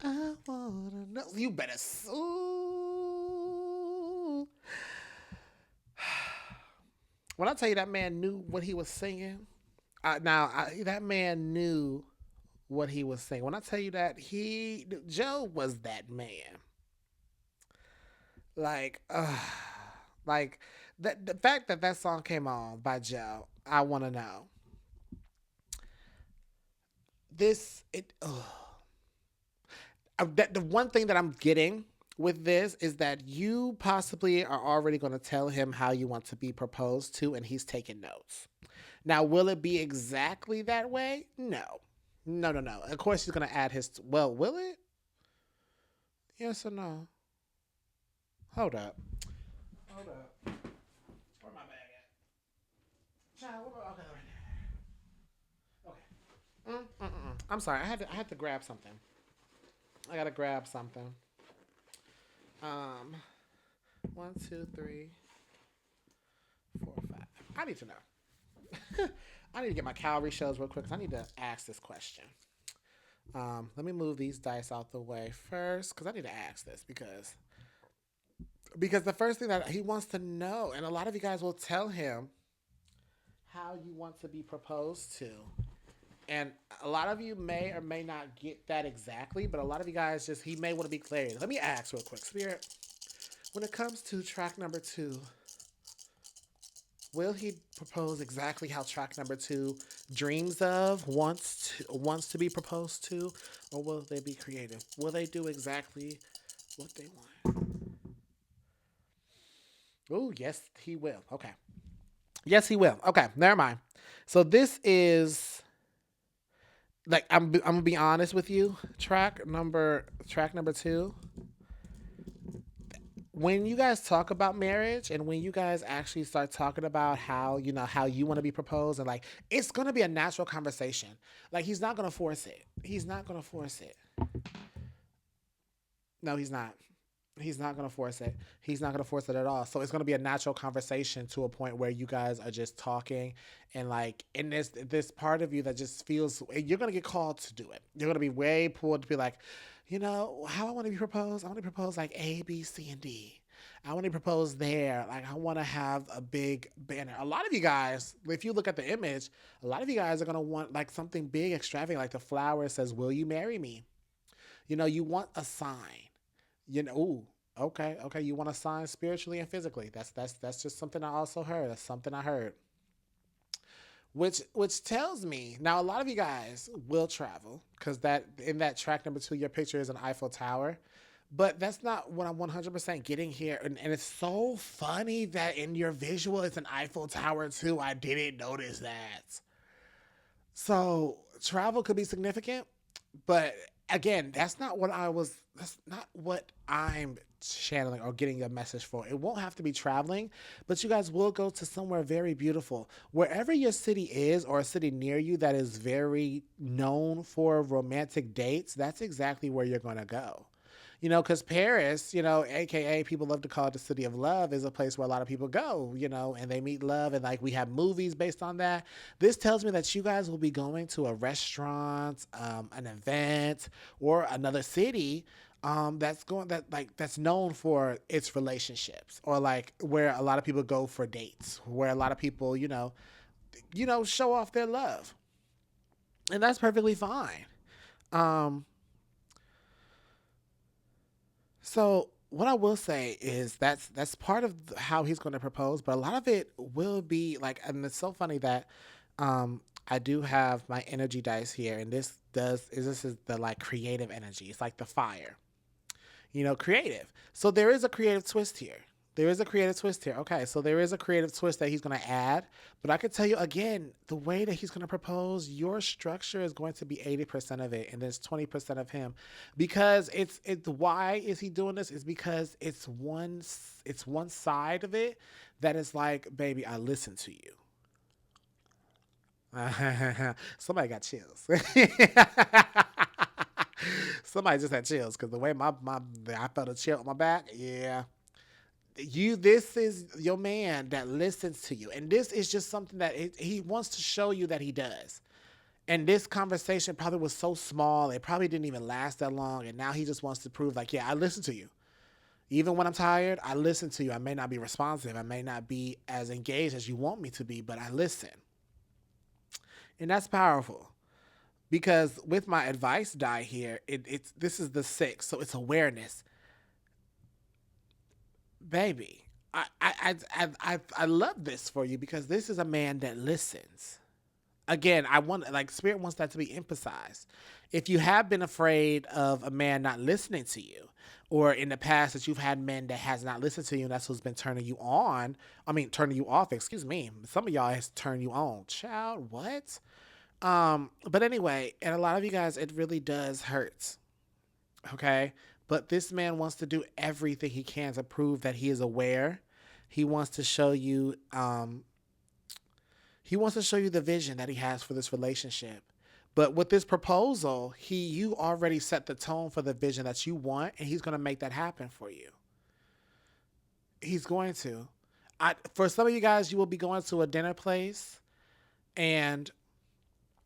I wanna know. You better. Ooh. When I tell you that man knew what he was singing, that man knew what he was saying. When I tell you that Joe was that man. Like, like the fact that that song came on by Joe, I want to know this. The one thing that I'm getting with this is that you possibly are already going to tell him how you want to be proposed to, and he's taking notes. Now, will it be exactly that way? No. No, no, no. Of course, he's going to add his. Well, will it? Yes or no? Hold up. Hold up. Where my bag at? Child, okay, okay. I'm sorry. I had to grab something. I gotta grab something. Um, one, two, three, 4, 5. I need to know. I need to get my calorie shows real quick. 'Cause I need to ask this question. Let me move these dice out the way first because I need to ask this because the first thing that he wants to know, and a lot of you guys will tell him how you want to be proposed to. And a lot of you may or may not get that exactly, but a lot of you guys he may want to be clear. Let me ask real quick, Spirit. When it comes to track number 2, will he propose exactly how track number 2 dreams of, wants to be proposed to, or will they be creative? Will they do exactly what they want? Oh, yes, he will. Okay. Yes, he will. Okay, never mind. So this is like I'm gonna be honest with you. Track number 2. When you guys talk about marriage and when you guys actually start talking about how you want to be proposed, and like it's gonna be a natural conversation. Like he's not gonna force it. He's not gonna force it. No, he's not. He's not gonna force it. He's not gonna force it at all. So it's gonna be a natural conversation to a point where you guys are just talking, and like in this part of you that just feels you're gonna get called to do it. You're gonna be way pulled to be like, how I want to be proposed. I want to propose like A, B, C, and D. I want to propose there. Like I want to have a big banner. A lot of you guys, if you look at the image, a lot of you guys are gonna want like something big, extravagant, like the flower says, "Will you marry me?" You want a sign. Ooh, okay. You want to sign spiritually and physically. That's just something I also heard. That's something I heard. Which tells me now a lot of you guys will travel because that in that track number 2, your picture is an Eiffel Tower. But that's not what I'm 100% getting here. And it's so funny that in your visual, it's an Eiffel Tower too. I didn't notice that. So travel could be significant, but again, that's not what I'm channeling or getting a message for. It won't have to be traveling, but you guys will go to somewhere very beautiful. Wherever your city is or a city near you that is very known for romantic dates, that's exactly where you're going to go. Because Paris, AKA people love to call it the city of love, is a place where a lot of people go, and they meet love. And like we have movies based on that. This tells me that you guys will be going to a restaurant, an event, or another city that's known for its relationships, or like where a lot of people go for dates, where a lot of people, show off their love. And that's perfectly fine. Um, So what I will say is that's part of how he's going to propose, but a lot of it will be like, and it's so funny that I do have my energy dice here, and this is the like creative energy. It's like the fire, creative. So there is a creative twist here. There is a creative twist here. Okay, so there is a creative twist that he's going to add. But I could tell you again, the way that he's going to propose, your structure is going to be 80% of it, and there's 20% of him, because it's why is he doing this? Is because it's one side of it that is like, baby, I listen to you. Somebody got chills. Somebody just had chills because the way my I felt a chill on my back. Yeah, this is your man that listens to you, and this is just something that he wants to show you that he does. And this conversation probably was so small, it probably didn't even last that long, and now he just wants to prove like, yeah, I listen to you. Even when I'm tired, I listen to you. I may not be responsive, I may not be as engaged as you want me to be, but I listen. And that's powerful. Because with my advice die here, it's this is the six, so it's awareness, baby. I love this for you because this is a man that listens. Again, I want like spirit wants that to be emphasized. If you have been afraid of a man not listening to you, or in the past that you've had men that has not listened to you, and that's what's been turning you on. I mean, turning you off. Excuse me. Some of y'all has turned you on. Child, what? But anyway, and a lot of you guys, it really does hurt. Okay, but this man wants to do everything he can to prove that he is aware. He wants to show you. He wants to show you the vision that he has for this relationship. But with this proposal, you already set the tone for the vision that you want, and he's going to make that happen for you. He's going to. For some of you guys, you will be going to a dinner place, and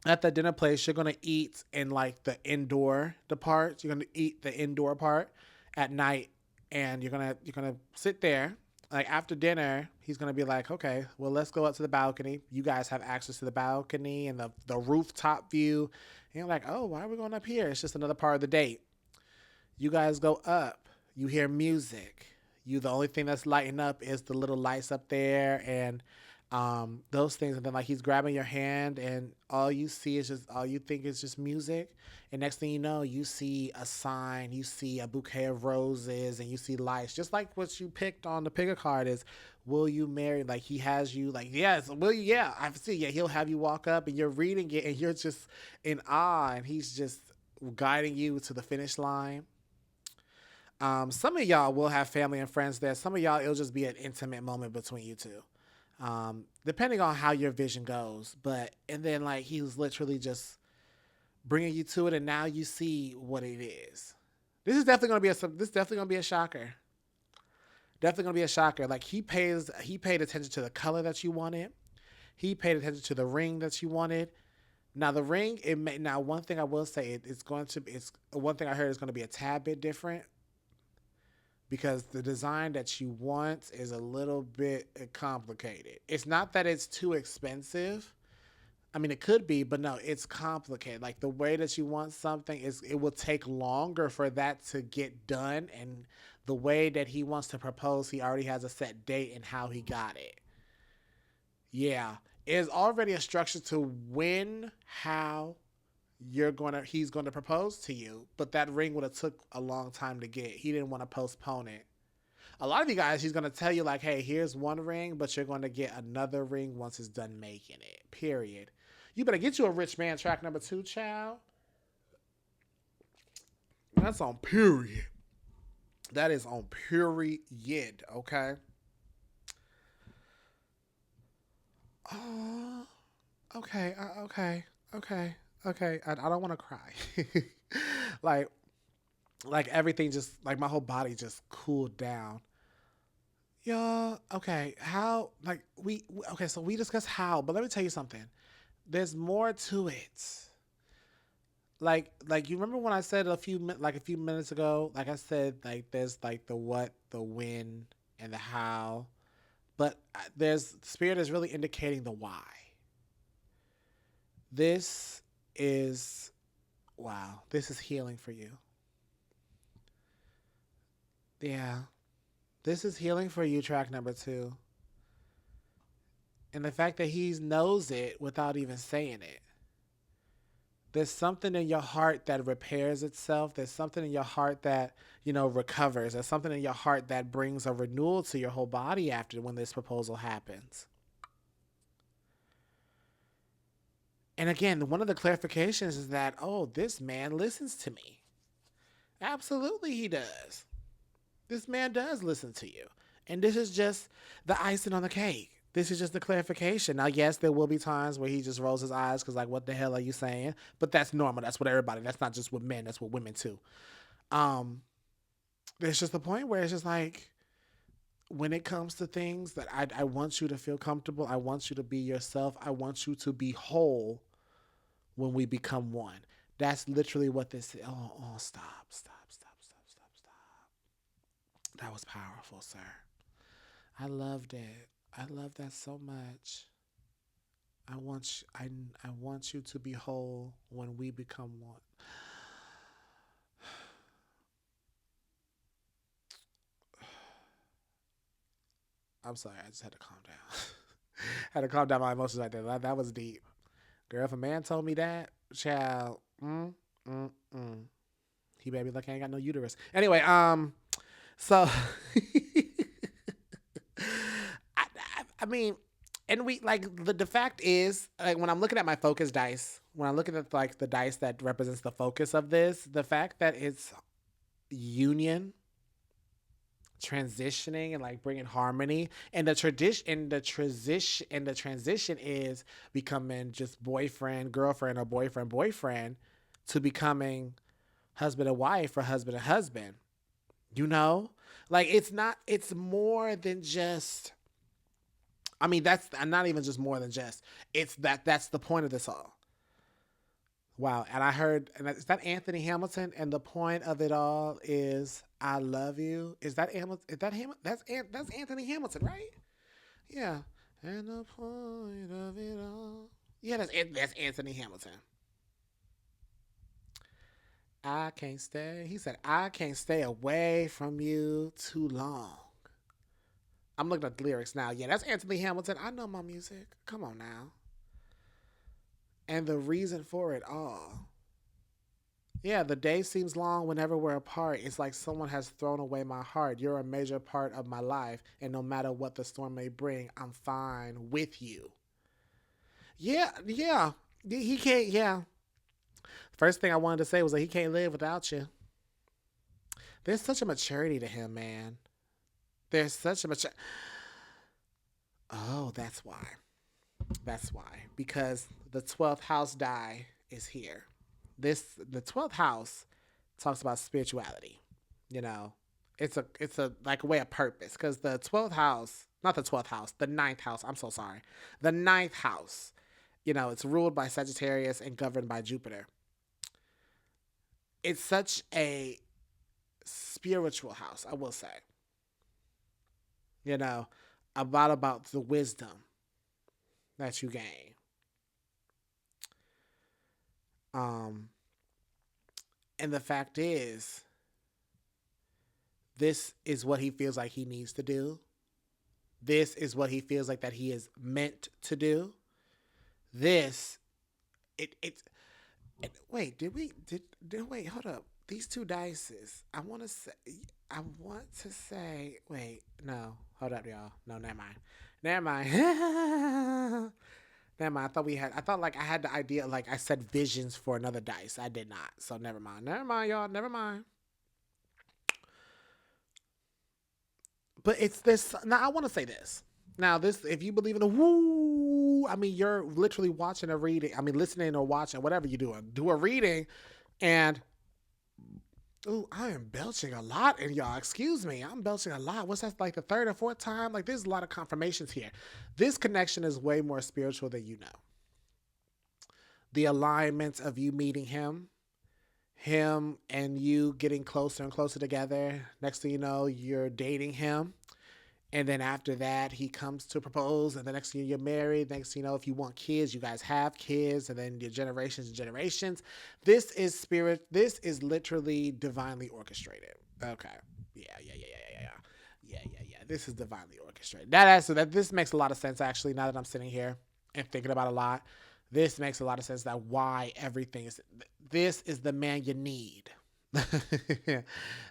at the dinner place, you're gonna eat in like the indoor the part. You're gonna eat the indoor part at night, and you're gonna sit there. Like after dinner, he's gonna be like, okay, well, let's go up to the balcony. You guys have access to the balcony and the rooftop view. And you're like, oh, why are we going up here? It's just another part of the date. You guys go up. You hear music. The only thing that's lighting up is the little lights up there, and those things. And then like he's grabbing your hand, and all you think is just music. And next thing you know, you see a sign, you see a bouquet of roses, and you see lights, just like what you picked on the picker card is, will you marry? Like he has you like, yes, will you? Yeah, I see. Yeah, he'll have you walk up, and you're reading it, and you're just in awe, and he's just guiding you to the finish line. Some of y'all will have family and friends there. Some of y'all, it'll just be an intimate moment between you two, depending on how your vision goes. But and then like he's literally just bringing you to it, and now you see what it is. This is definitely gonna be a shocker. Definitely gonna be a shocker. Like he paid attention to the color that you wanted. He paid attention to the ring that you wanted. Now the ring, one thing I will say, it's one thing I heard is going to be a tad bit different, because the design that you want is a little bit complicated. It's not that it's too expensive. I mean, it could be, but no, it's complicated. Like the way that you want something it will take longer for that to get done. And the way that he wants to propose, he already has a set date and how he got it. Yeah. It's already a structure to when, how he's gonna propose to you, but that ring would have took a long time to get. He didn't want to postpone it. A lot of you guys, he's gonna tell you like, hey, here's one ring, but you're gonna get another ring once it's done making it. Period. You better get you a rich man track number 2, child. That's on period. That is on period. Okay. Oh, okay. Okay. Okay. Okay. I don't want to cry. like like everything just like my whole body just cooled down. Yeah. Okay. How? Like okay. So we discussed how, but let me tell you something. There's more to it. Like you remember when I said a few minutes ago, like I said, like there's like the what, the when, and the how, but there's spirit is really indicating the why. This is wow. This is healing for you. Yeah. This is healing for you, track number 2. And the fact that he knows it without even saying it. There's something in your heart that repairs itself. There's something in your heart that, recovers. There's something in your heart that brings a renewal to your whole body after when this proposal happens. And again, one of the clarifications is that, this man listens to me. Absolutely he does. This man does listen to you. And this is just the icing on the cake. This is just the clarification. Now, yes, there will be times where he just rolls his eyes because, like, what the hell are you saying? But that's normal. That's what everybody. That's not just with men. That's with women, too. There's just the point where it's just like, when it comes to things that I want you to feel comfortable. I want you to be yourself. I want you to be whole when we become one. That's literally what this is. Stop. That was powerful, sir. I loved it. I love that so much. I want you to be whole when we become one. I'm sorry, I just had to calm down. Had to calm down my emotions right there. That was deep. Girl, if a man told me that, child, he better be lucky I ain't got no uterus. Anyway, so I mean, and we like the fact is, like, when I'm looking at my focus dice, when I'm looking at like the dice that represents the focus of this, the fact that it's union, transitioning, and like bringing harmony, and the transition is becoming just boyfriend girlfriend or boyfriend boyfriend to becoming husband and wife or husband and husband. Like, it's more than just. I mean, that's not even just more than just. It's that's the point of this all. Wow. And I heard, and is that Anthony Hamilton? And the point of it all is, I love you. Is that Hamilton? Is that him? That's Anthony Hamilton, right? Yeah. And the point of it all. Yeah, that's Anthony Hamilton. I can't stay. He said, I can't stay away from you too long. I'm looking at the lyrics now. Yeah, that's Anthony Hamilton. I know my music. Come on now. And the reason for it all. Yeah, the day seems long whenever we're apart. It's like someone has thrown away my heart. You're a major part of my life. And no matter what the storm may bring, I'm fine with you. Yeah. He can't, yeah. First thing I wanted to say was that he can't live without you. There's such a maturity to him, man. There's such a maturity. Oh, that's why. That's why. Because the 12th house die is here. The 12th house talks about spirituality. It's a like a way of purpose, because the 12th house, not the 12th house, the ninth house. I'm so sorry. The ninth house. It's ruled by Sagittarius and governed by Jupiter. It's such a spiritual house, I will say. About the wisdom that you gain. And the fact is, this is what he feels like he needs to do. This is what he feels like that he is meant to do. This, wait, wait, hold up. These two dices, I want to say, wait, no, hold up, y'all. No, never mind. Never mind. I thought like I had the idea, like I said visions for another dice. I did not. So never mind. Never mind, y'all. Never mind. But it's this. Now I want to say this. Now this, if you believe in a woo, I mean, you're literally watching a reading. I mean, listening or watching, whatever you're doing. Do a reading, and I am belching a lot, and y'all, excuse me, I'm belching a lot. What's that, like the third or fourth time? Like, there's a lot of confirmations here. This connection is way more spiritual than you know. The alignment of you meeting him and you getting closer and closer together. Next thing you know, you're dating him. And then after that, he comes to propose. And the next thing you're married. Next thing you know, if you want kids, you guys have kids. And then your generations and generations. This is spirit. This is literally divinely orchestrated. Okay. Yeah, yeah, yeah, yeah, yeah, yeah, yeah, yeah. This is divinely orchestrated. That this makes a lot of sense actually. Now that I'm sitting here and thinking about a lot, this makes a lot of sense. That why everything is. This is the man you need.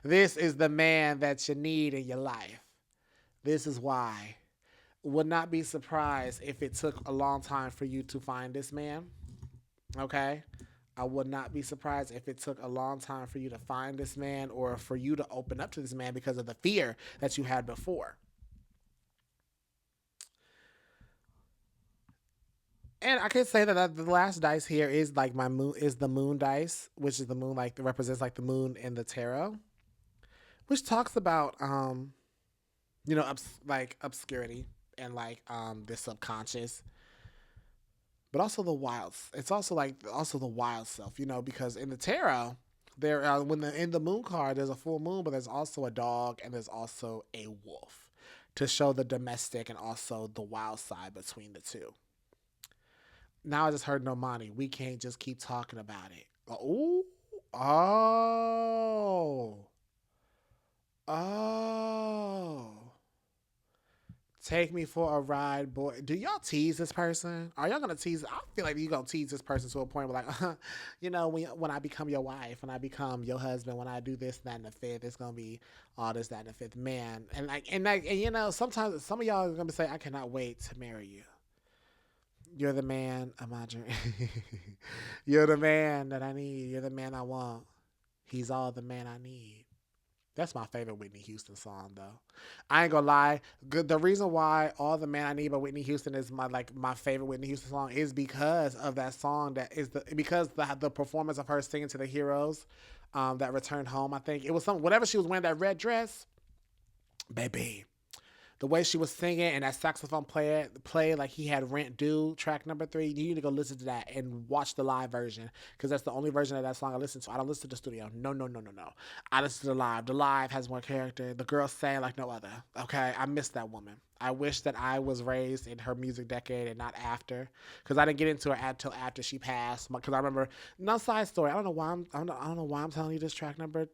This is the man that you need in your life. This is why. Would not be surprised if it took a long time for you to find this man. Okay. I would not be surprised if it took a long time for you to find this man or for you to open up to this man because of the fear that you had before. And I can say that the last dice here is like my moon is the moon dice, which is the moon like represents like the moon in the tarot, which talks about like obscurity and like the subconscious, but also the wilds. It's also like also the wild self, because in the tarot, there when the in the moon card there's a full moon, but there's also a dog and there's also a wolf to show the domestic and also the wild side between the two. Now I just heard Nomani. We can't just keep talking about it. Oh, oh, oh. Take me for a ride, boy. Do y'all tease this person? Are y'all gonna tease? I feel like you gonna tease this person to a point where, like, when I become your wife, when I become your husband, when I do this, that, and the fifth, it's gonna be all this, that, and the fifth, man. And sometimes some of y'all are gonna say, I cannot wait to marry you. You're the man of my dream. You're the man that I need. You're the man I want. He's all the man I need. That's my favorite Whitney Houston song, though. I ain't gonna lie. The reason why "All the Man I Need" by Whitney Houston is my favorite Whitney Houston song is because of that song. That is because the performance of her singing to the heroes, that returned home. I think it was some whatever she was wearing, that red dress, baby. The way she was singing and that saxophone player played like he had rent due, track number 3. You need to go listen to that and watch the live version because that's the only version of that song I listen to. I don't listen to the studio. No, no, no, no, no. I listen to the live. The live has more character. The girl sang like no other. Okay, I miss that woman. I wish that I was raised in her music decade and not after, because I didn't get into her until after she passed. Because I remember, no side story. I don't know why I'm telling you this track number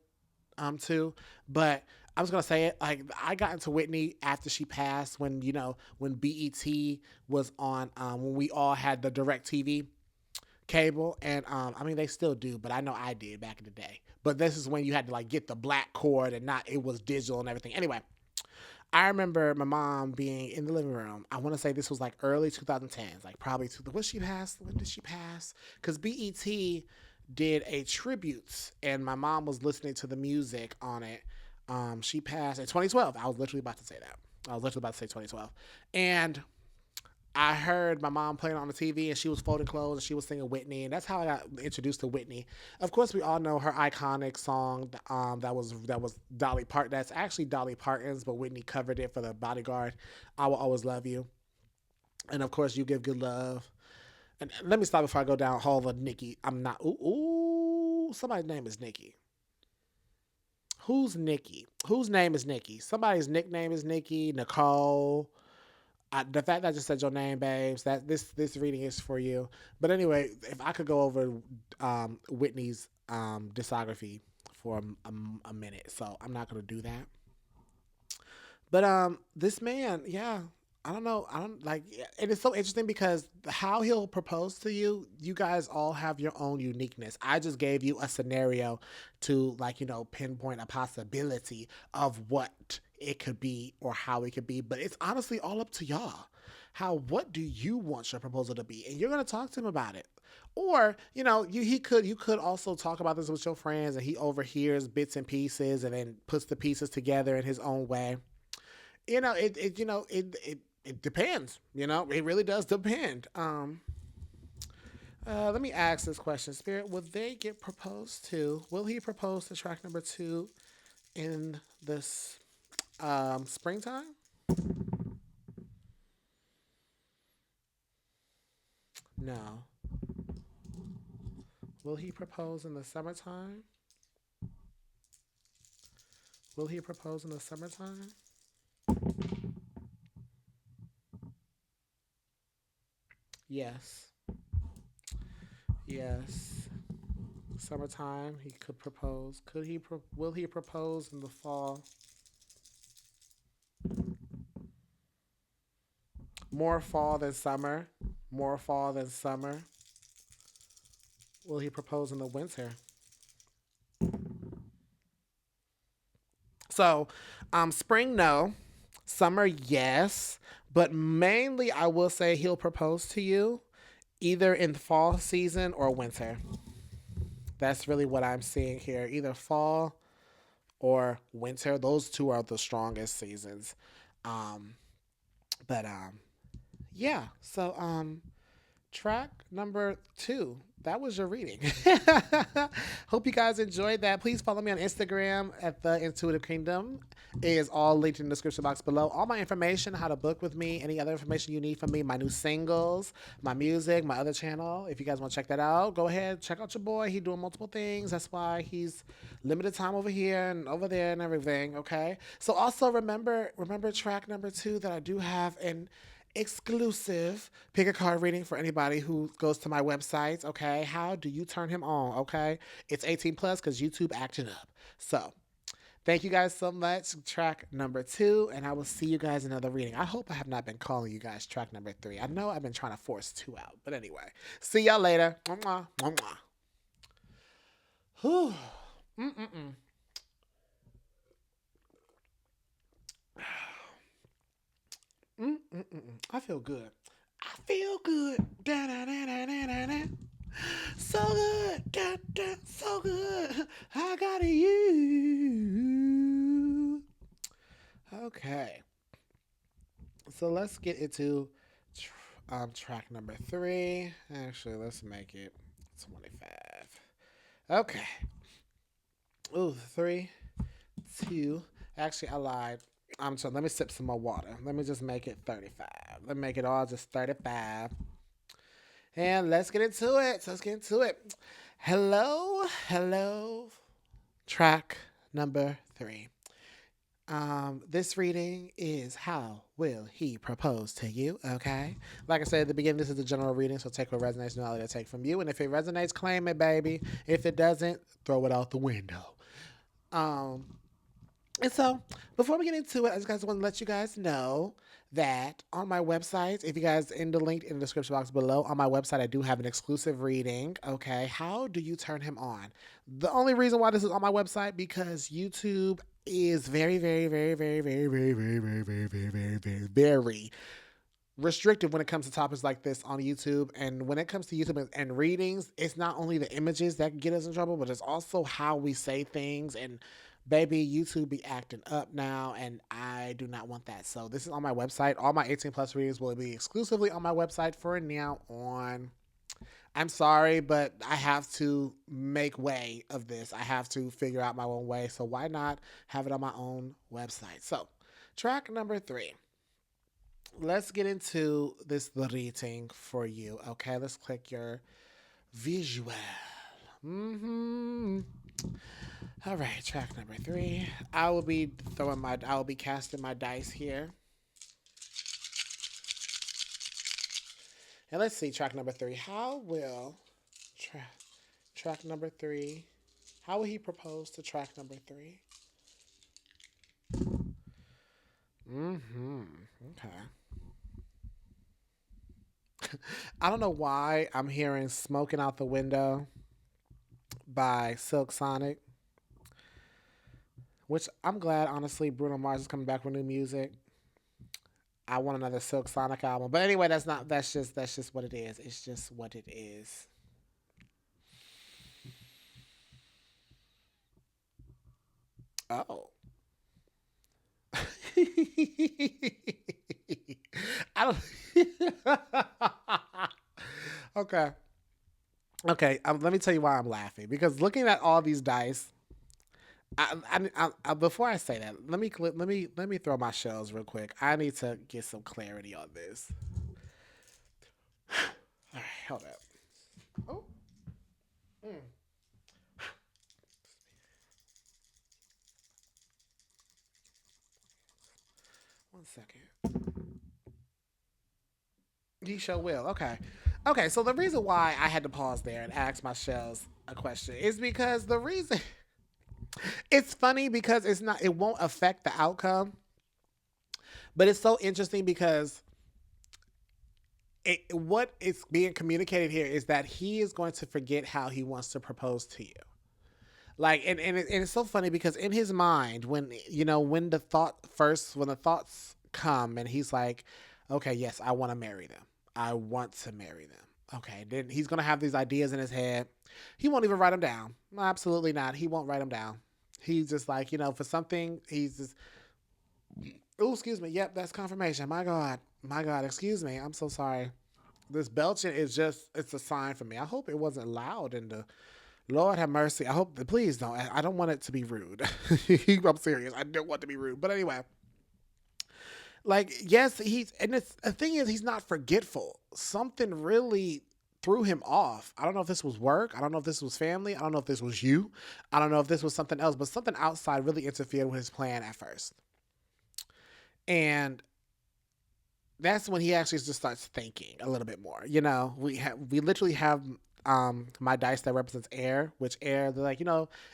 too. But I was gonna say it. Like I got into Whitney after she passed when BET was on when we all had the direct TV cable and I mean they still do, but I know I did back in the day. But this is when you had to like get the black cord and not it was digital and everything. Anyway, I remember my mom being in the living room. I want to say this was like early 2010s, like probably was she passed? When did she pass? Because BET did a tribute, and my mom was listening to the music on it. She passed in 2012. I was literally about to say that. I was literally about to say 2012, and I heard my mom playing on the TV and she was folding clothes and she was singing Whitney, and that's how I got introduced to Whitney. Of course, we all know her iconic song that was Dolly Parton. That's actually Dolly Parton's, but Whitney covered it for the Bodyguard. I will always love you, and of course, you give good love. And let me stop before I go down all the Nikki. I'm not. Ooh, somebody's name is Nikki. Who's Nikki? Whose name is Nikki? Somebody's nickname is Nikki. Nicole. The fact that I just said your name, babes, that this reading is for you. But anyway, if I could go over Whitney's discography for a minute, so I'm not gonna do that. But this man, yeah, I don't know, I don't like. It is so interesting because how he'll propose to you, you guys all have your own uniqueness. I just gave you a scenario to like pinpoint a possibility of what it could be or how it could be, but it's honestly all up to y'all. What do you want your proposal to be? And you're gonna talk to him about it. Or you could also talk about this with your friends, and he overhears bits and pieces, and then puts the pieces together in his own way. It depends. It really does depend. Let me ask this question, Spirit. Will they get proposed to? Will he propose to track number 2 in this springtime? No. Will he propose in the summertime? Will he propose in the summertime? Yes. Yes. Summertime. He could propose. Will he propose in the fall? More fall than summer. More fall than summer. Will he propose in the winter? So, spring, no. Summer, yes. But mainly, I will say he'll propose to you either in the fall season or winter. That's really what I'm seeing here. Either fall or winter. Those two are the strongest seasons. Um, but yeah. So track number 2. That was your reading. Hope you guys enjoyed that. Please follow me on Instagram at The Intuitive Kingdom. It is all linked in the description box below. All my information, how to book with me, any other information you need from me, my new singles, my music, my other channel. If you guys want to check that out, go ahead, check out your boy. He's doing multiple things. That's why he's limited time over here and over there and everything. Okay. So also remember track number 2 that I do have an exclusive pick a card reading for anybody who goes to my website. Okay, how do you turn him on? Okay, it's 18 plus because YouTube acting up. So thank you guys so much. Track number 2, and I will see you guys in another reading. I hope I have not been calling you guys track number 3. I know I've been trying to force 2 out, but anyway, see y'all later. Mwah, mwah, mwah. Whew. Mm-mm-mm. Mm-mm-mm. I feel good. I feel good. Da-da-da-da-da-da. So good. Da-da. So good. I got you. Okay. So let's get into track number 3. Actually, let's make it 25. Okay. Ooh, 3, 2. Actually, I lied. I'm sorry. Let me sip some more water. Let me just make it 35. Let me make it all just 35. And let's get into it. Let's get into it. Hello, hello. Track number 3. This reading is how will he propose to you? Okay. Like I said at the beginning, this is a general reading, so take what resonates, no to take from you. And if it resonates, claim it, baby. If it doesn't, throw it out the window. Um, And so, before we get into it, I just guys want to let you guys know that on my website, if you guys in the link in the description box below, on my website, I do have an exclusive reading. Okay, how do you turn him on? The only reason why this is on my website because YouTube is very, very, very, very, very, very, very, very, very, very, very, very, very restrictive when it comes to topics like this on YouTube. And when it comes to YouTube and readings, it's not only the images that can get us in trouble, but it's also how we say things. And baby, YouTube be acting up now, and I do not want that. So this is on my website. All my 18 plus readings will be exclusively on my website for now on. I'm sorry, but I have to make way of this. I have to figure out my own way. So why not have it on my own website? So track number 3. Let's get into this reading for you. Okay, let's click your visual. Mm-hmm. All right, track number 3. I will be casting my dice here. And let's see, track number 3. How will track number 3? How will he propose to track number 3? Mm-hmm. Okay. I don't know why I'm hearing "Smoking Out the Window" by Silk Sonic, which I'm glad, honestly, Bruno Mars is coming back with new music. I want another Silk Sonic album. But anyway, that's just what it is. It's just what it is. Oh. I don't Okay. Okay, let me tell you why I'm laughing because looking at all these dice, before I say that, let me throw my shells real quick. I need to get some clarity on this. All right, hold up. Oh, mm, 1 second. He sure will. Okay, okay. So the reason why I had to pause there and ask my shells a question is because the reason it's funny because it won't affect the outcome, but it's so interesting because what is being communicated here is that he is going to forget how he wants to propose to you. Like, and it's so funny because in his mind, when, when the thoughts come and he's like, okay, yes, I want to marry them. I want to marry them. Okay. Then he's going to have these ideas in his head. He won't even write them down. No, absolutely not. He won't write them down. He's just like, for something, he's just, oh, excuse me. Yep. That's confirmation. My God. My God. Excuse me. I'm so sorry. This belching is it's a sign for me. I hope it wasn't loud in the Lord have mercy. I hope, please don't. I don't want it to be rude. I'm serious. I don't want to be rude. But anyway, like, yes, and the thing is, he's not forgetful. Something really threw him off. I don't know if this was work. I don't know if this was family. I don't know if this was you. I don't know if this was something else, but something outside really interfered with his plan at first. And that's when he actually just starts thinking a little bit more. We literally have my dice that represents air, which air, they're like,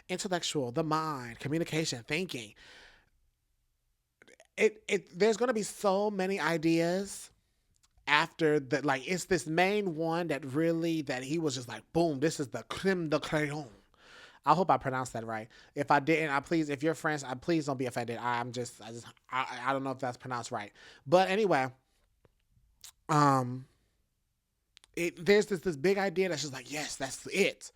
intellectual, the mind, communication, thinking. There's gonna be so many ideas after that. Like, it's this main one that he was just like, boom, this is the creme de crayon. I hope I pronounced that right. If I didn't, if you're French, please don't be offended. I don't know if that's pronounced right. But anyway, there's this big idea that's just like, yes, that's it.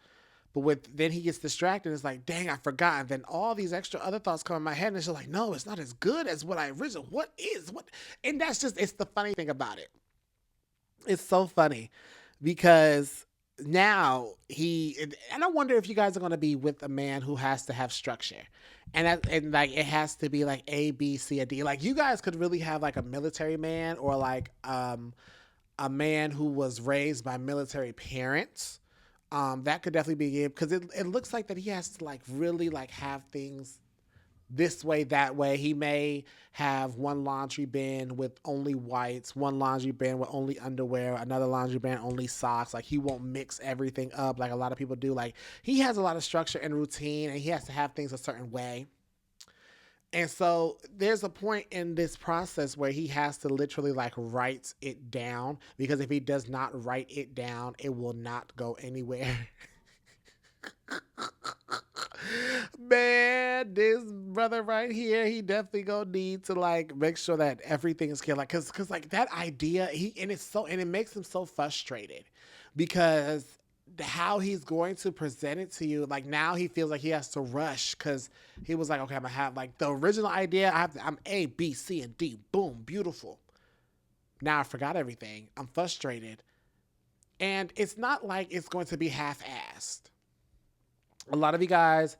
But then he gets distracted. It's like, dang, I forgot. And then all these extra other thoughts come in my head, and it's just like, no, it's not as good as what I originally. What is what? And it's the funny thing about it. It's so funny because now and I wonder if you guys are going to be with a man who has to have structure, and like it has to be like A, B, C, or D. Like, you guys could really have like a military man, or like a man who was raised by military parents. That could definitely be it, because it looks like that he has to like really like have things this way, that way. He may have one laundry bin with only whites, one laundry bin with only underwear, another laundry bin only socks. Like, he won't mix everything up like a lot of people do. Like, he has a lot of structure and routine, and he has to have things a certain way. And so there's a point in this process where he has to literally like write it down, because if he does not write it down, it will not go anywhere. Man, this brother right here, he definitely gonna need to like make sure that everything is clear. Like, cause like that idea, and it makes him so frustrated, because how he's going to present it to you, like, now he feels like he has to rush, because he was like, okay, I'm gonna have like the original idea. I'm A, B, C, and D. Boom, beautiful. Now I forgot everything. I'm frustrated, and it's not like it's going to be half-assed. A lot of you guys,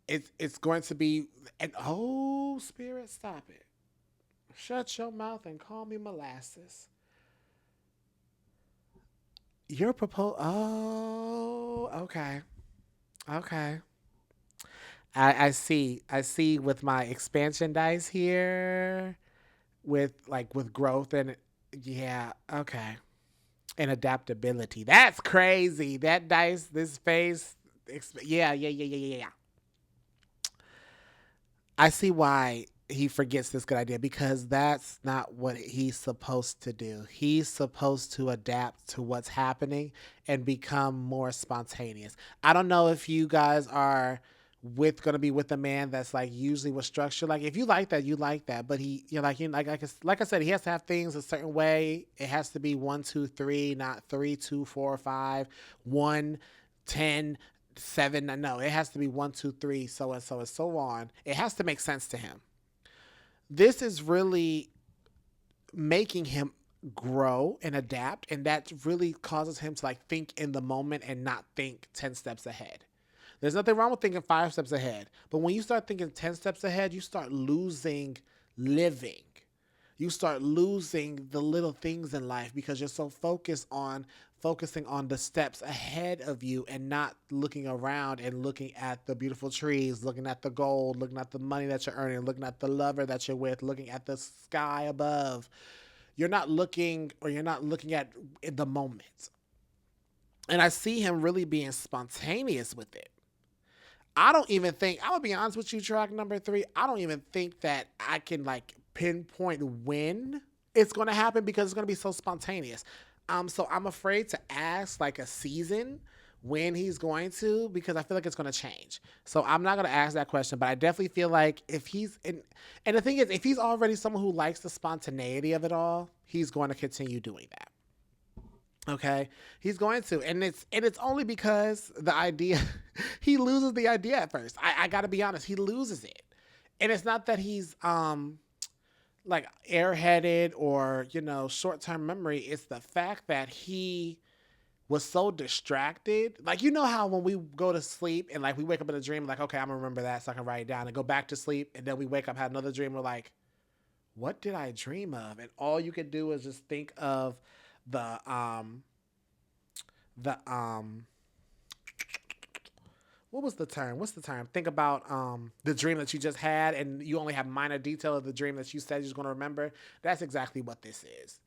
it's going to be, and oh, spirit, stop it. Shut your mouth and call me molasses. Your proposal. Oh, okay. Okay. I see with my expansion dice here, with growth and, yeah, okay. And adaptability. That's crazy. That dice, this phase, yeah, yeah, yeah, yeah, yeah, yeah. I see why he forgets this good idea, because that's not what he's supposed to do. He's supposed to adapt to what's happening and become more spontaneous. I don't know if you guys are gonna be with a man that's like usually with structure. Like, if you like that, you like that. But like I said, he has to have things a certain way. It has to be 1, 2, 3, not 3, 2, 4, 5, 1, 10, 7. No, it has to be 1, 2, 3, so and so and so on. It has to make sense to him. This is really making him grow and adapt, and that really causes him to like think in the moment and not think 10 steps ahead. There's nothing wrong with thinking 5 steps ahead, but when you start thinking 10 steps ahead, you start losing living. You start losing the little things in life, because you're so focusing on the steps ahead of you, and not looking around and looking at the beautiful trees, looking at the gold, looking at the money that you're earning, looking at the lover that you're with, looking at the sky above. You're not looking at the moment. And I see him really being spontaneous with it. I don't even think, I'm gonna be honest with you, track number 3, I don't even think that I can like pinpoint when it's gonna happen, because it's gonna be so spontaneous. So I'm afraid to ask like a season when he's going to, because I feel like it's going to change. So I'm not going to ask that question, but I definitely feel like if he's in, and the thing is, if he's already someone who likes the spontaneity of it all, he's going to continue doing that. Okay, he's going to, and it's only because the idea, he loses the idea at first. I got to be honest, he loses it, and it's not that he's like airheaded or short term memory. It's the fact that he was so distracted. Like, how when we go to sleep and like we wake up in a dream, like, okay, I'm gonna remember that so I can write it down and go back to sleep. And then we wake up, had another dream. We're like, what did I dream of? And all you can do is just think of the, the, what was the term? What's the term? Think about the dream that you just had, and you only have minor detail of the dream that you said you're going to remember. That's exactly what this is.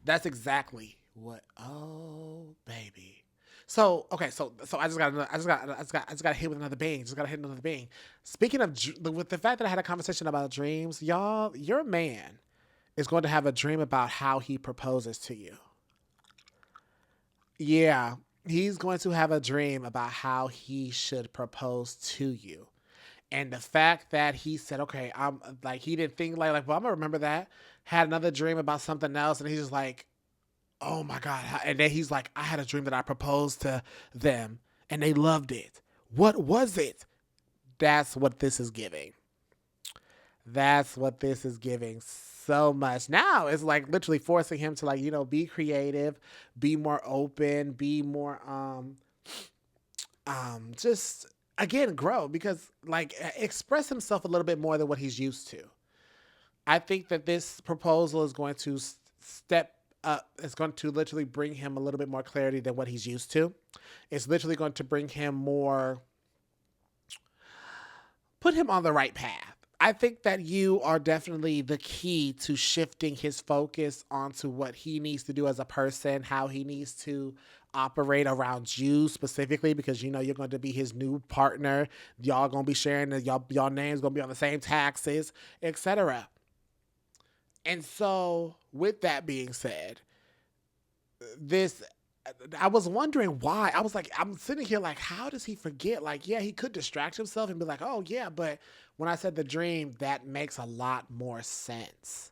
That's exactly what. Oh, baby. So okay, so I just got hit with another bang. Just got hit with another bang. Speaking of with the fact that I had a conversation about dreams, y'all, your man is going to have a dream about how he proposes to you. Yeah, he's going to have a dream about how he should propose to you. And the fact that he said, okay, I'm like, he didn't think like, well, I'm gonna remember that. Had another dream about something else, and he's just like, oh my God. And then he's like, I had a dream that I proposed to them and they loved it. What was it? That's what this is giving. That's what this is giving so much. Now it's like literally forcing him to like, be creative, be more open, be more just again grow, because like express himself a little bit more than what he's used to. I think that this proposal is going to step up. It's going to literally bring him a little bit more clarity than what he's used to. It's literally going to bring him more, put him on the right path. I think that you are definitely the key to shifting his focus onto what he needs to do as a person, how he needs to operate around you specifically, because you're going to be his new partner. Y'all going to be sharing y'all names going to be on the same taxes, etc. And so, with that being said, this, I was wondering why. I was like, I'm sitting here like, how does he forget? Like, yeah, he could distract himself and be like, oh, yeah. But when I said the dream, that makes a lot more sense.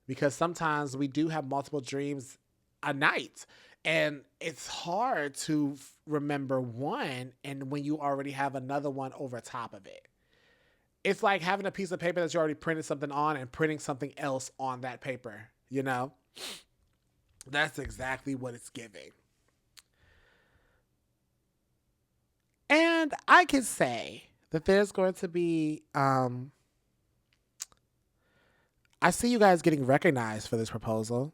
Because sometimes we do have multiple dreams a night. And it's hard to remember one, and when you already have another one over top of it. It's like having a piece of paper that you already printed something on and printing something else on that paper, That's exactly what it's giving. And I can say that there's going to be, I see you guys getting recognized for this proposal.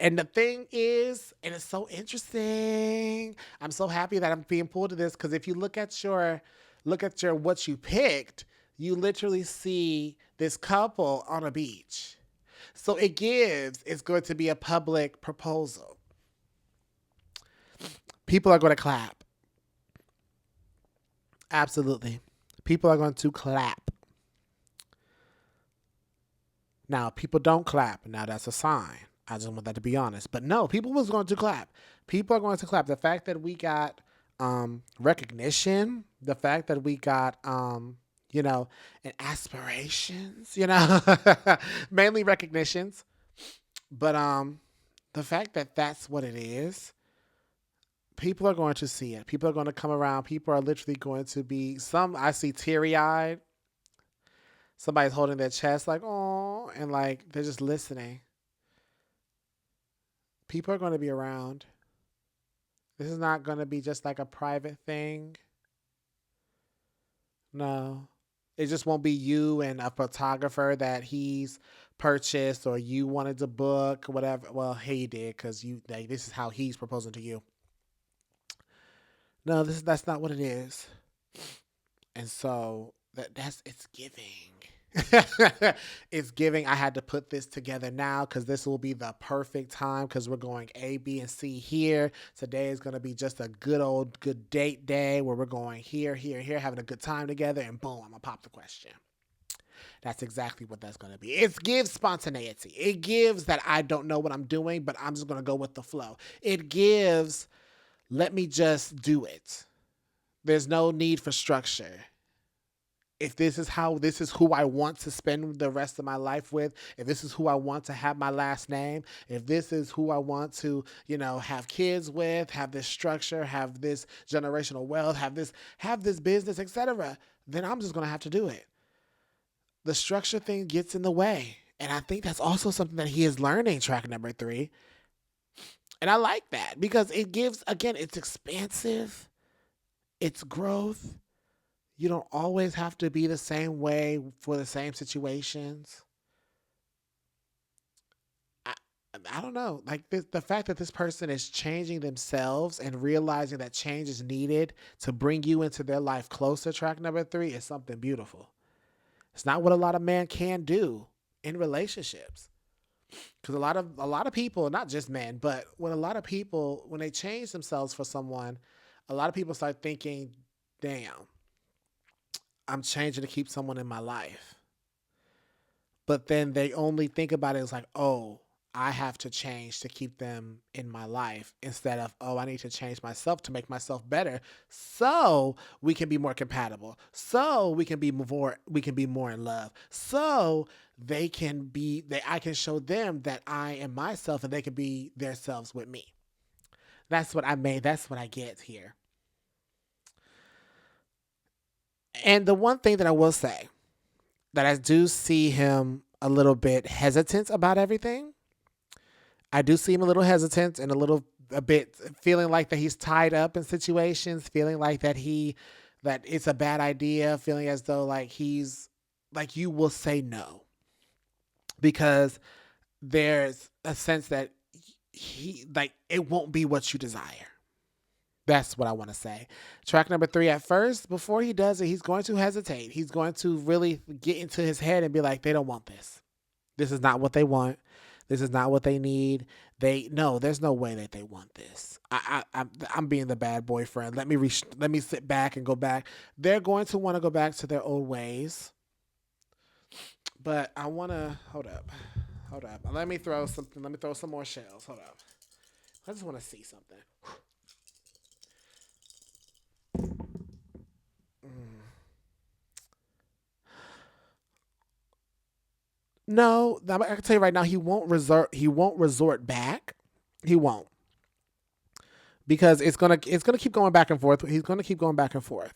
And the thing is, and it's so interesting. I'm so happy that I'm being pulled to this, because if you look at your what you picked, you literally see this couple on a beach. So it's going to be a public proposal. People are going to clap. Absolutely. People are going to clap. Now, people don't clap. Now, that's a sign. I just want that to be honest. But no, people was going to clap. People are going to clap. The fact that we got recognition, the fact that we got, and aspirations, mainly recognitions. But the fact that that's what it is, people are going to see it. People are going to come around. People are literally going to be, I see teary eyed. Somebody's holding their chest like, oh, and like they're just listening. People are going to be around. This is not going to be just like a private thing. No. It just won't be you and a photographer that he's purchased or you wanted to book, whatever. Well, he did, because this is how he's proposing to you. No, that's not what it is. And so it's giving. It's giving. I had to put this together now because this will be the perfect time, because we're going A, B, and C here. Today is going to be just a good date day where we're going here, having a good time together, and boom, I'm going to pop the question. That's exactly what that's going to be. It gives spontaneity. It gives that I don't know what I'm doing, but I'm just going to go with the flow. It gives, let me just do it. There's no need for structure. If this is who I want to spend the rest of my life with, if this is who I want to have my last name, if this is who I want to, have kids with, have this structure, have this generational wealth, have this business, etc., then I'm just going to have to do it. The structure thing gets in the way. And I think that's also something that he is learning, track number 3. And I like that because it gives, again, it's expansive, it's growth. You don't always have to be the same way for the same situations. I, I don't know. Like the fact that this person is changing themselves and realizing that change is needed to bring you into their life closer, track number 3, is something beautiful. It's not what a lot of men can do in relationships. Because a lot of people, not just men, but when a lot of people, when they change themselves for someone, a lot of people start thinking, damn, I'm changing to keep someone in my life. But then they only think about it as like, oh, I have to change to keep them in my life, instead of, oh, I need to change myself to make myself better so we can be more compatible. So we can be more in love. So I can show them that I am myself and they can be their selves with me. That's what I get here. And the one thing that I will say, that I do see him a little bit hesitant about everything. I do see him a little hesitant and a bit feeling like that he's tied up in situations, feeling like that it's a bad idea, feeling as though like he's like you will say no because there's a sense that he like it won't be what you desire. That's what I want to say. Track number 3, at first, before he does it, he's going to hesitate. He's going to really get into his head and be like, they don't want this. This is not what they want. This is not what they need. There's no way that they want this. I'm being the bad boyfriend. Let me sit back and go back. They're going to want to go back to their old ways. But I want to hold up. Let me throw something. Let me throw some more shells. Hold up. I just want to see something. No, I can tell you right now, he won't resort. He won't resort back. He won't, because it's gonna keep going back and forth. He's gonna keep going back and forth.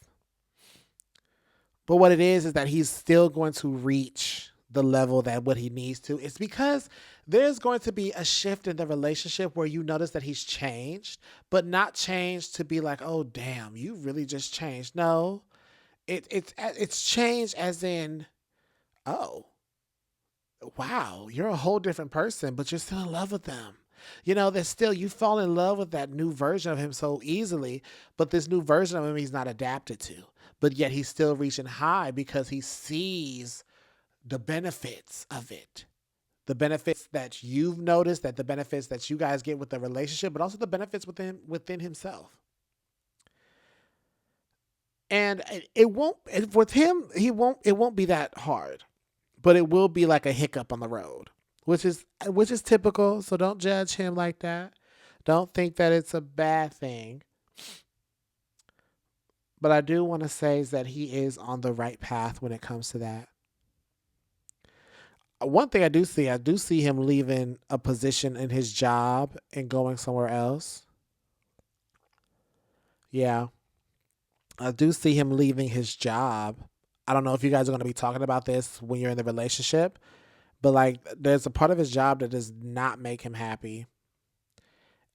But what it is that he's still going to reach the level that what he needs to. It's because there's going to be a shift in the relationship where you notice that he's changed, but not changed to be like, oh damn, you really just changed. No, it's changed as in, oh wow, you're a whole different person, but you're still in love with them. There's still, you fall in love with that new version of him so easily, but this new version of him he's not adapted to. But yet he's still reaching high because he sees the benefits of it. The benefits that you've noticed, that the benefits that you guys get with the relationship, but also the benefits within himself. And it won't with him, it won't be that hard, but it will be like a hiccup on the road, which is typical. So don't judge him like that. Don't think that it's a bad thing. But I do want to say is that he is on the right path when it comes to that. One thing I do see him leaving a position in his job and going somewhere else. Yeah, I do see him leaving his job. I don't know if you guys are going to be talking about this when you're in the relationship, but like there's a part of his job that does not make him happy.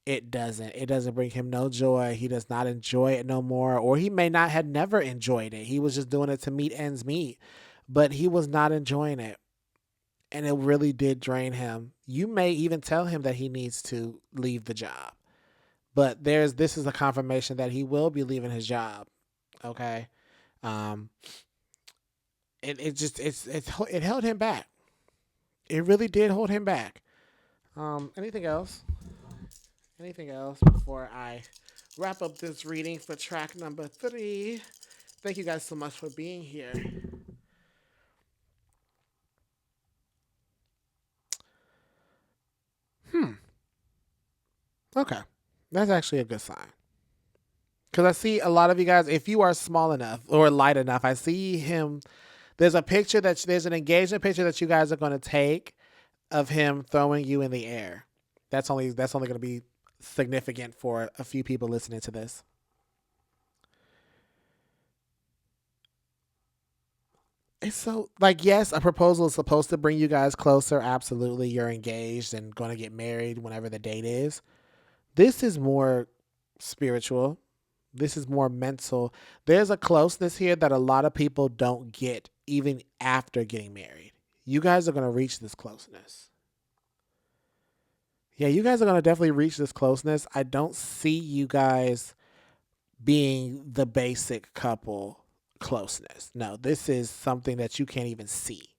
It doesn't. It doesn't bring him no joy. He does not enjoy it no more, or he may not have never enjoyed it. He was just doing it to meet ends meet, but he was not enjoying it. And it really did drain him. You may even tell him that he needs to leave the job. But this is a confirmation that he will be leaving his job. Okay. Um it held him back. It really did hold him back. Anything else? Anything else before I wrap up this reading for track number 3? Thank you guys so much for being here. Okay. That's actually a good sign. Because I see a lot of you guys, if you are small enough or light enough, I see him. There's a picture there's an engagement picture that you guys are going to take of him throwing you in the air. That's only going to be significant for a few people listening to this. It's so like yes, a proposal is supposed to bring you guys closer. Absolutely, you're engaged and going to get married whenever the date is. This is more spiritual. This is more mental. There's a closeness here that a lot of people don't get even after getting married. You guys are going to reach this closeness. Yeah, you guys are going to definitely reach this closeness. I don't see you guys being the basic couple closeness. No, this is something that you can't even see.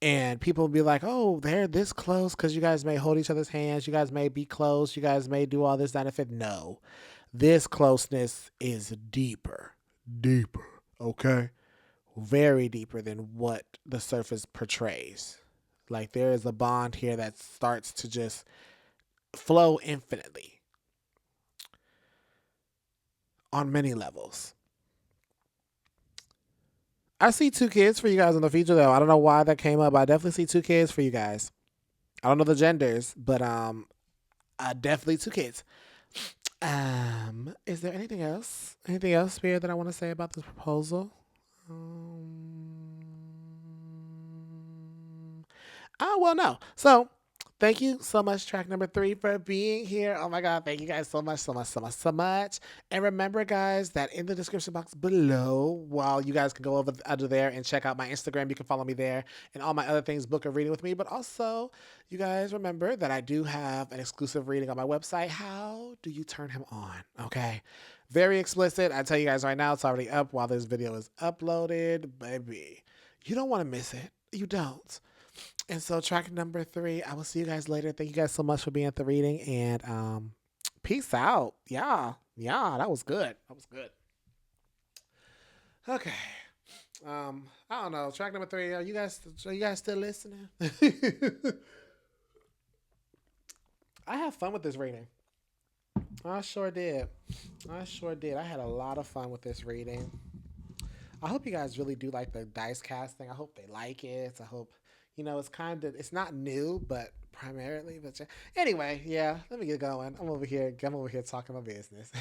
And people will be like, oh, they're this close because you guys may hold each other's hands. You guys may be close. You guys may do all this, that, and fit. No, this closeness is deeper, deeper, okay? Very deeper than what the surface portrays. Like there is a bond here that starts to just flow infinitely on many levels. I see two kids for you guys in the future though. I don't know why that came up. I definitely see two kids for you guys. I don't know the genders, but definitely two kids. Is there anything else? Anything else, Spirit, that I want to say about this proposal? Oh well, no. So thank you so much, track number 3, for being here. Oh my God, thank you guys so much, so much, so much, so much. And remember, guys, that in the description box below, while you guys can go over under there and check out my Instagram, you can follow me there and all my other things, book a reading with me. But also, you guys remember that I do have an exclusive reading on my website. How do you turn him on? Okay. Very explicit. I tell you guys right now, it's already up while this video is uploaded. Baby, you don't want to miss it. You don't. And so track number 3, I will see you guys later. Thank you guys so much for being at the reading and peace out. Yeah. Yeah, that was good. That was good. Okay. I don't know. Track number 3, are you guys still listening? I have fun with this reading. I sure did. I sure did. I had a lot of fun with this reading. I hope you guys really do like the dice casting. I hope they like it. I hope it's not new, but primarily. But anyway, yeah. Let me get going. I'm over here talking my business.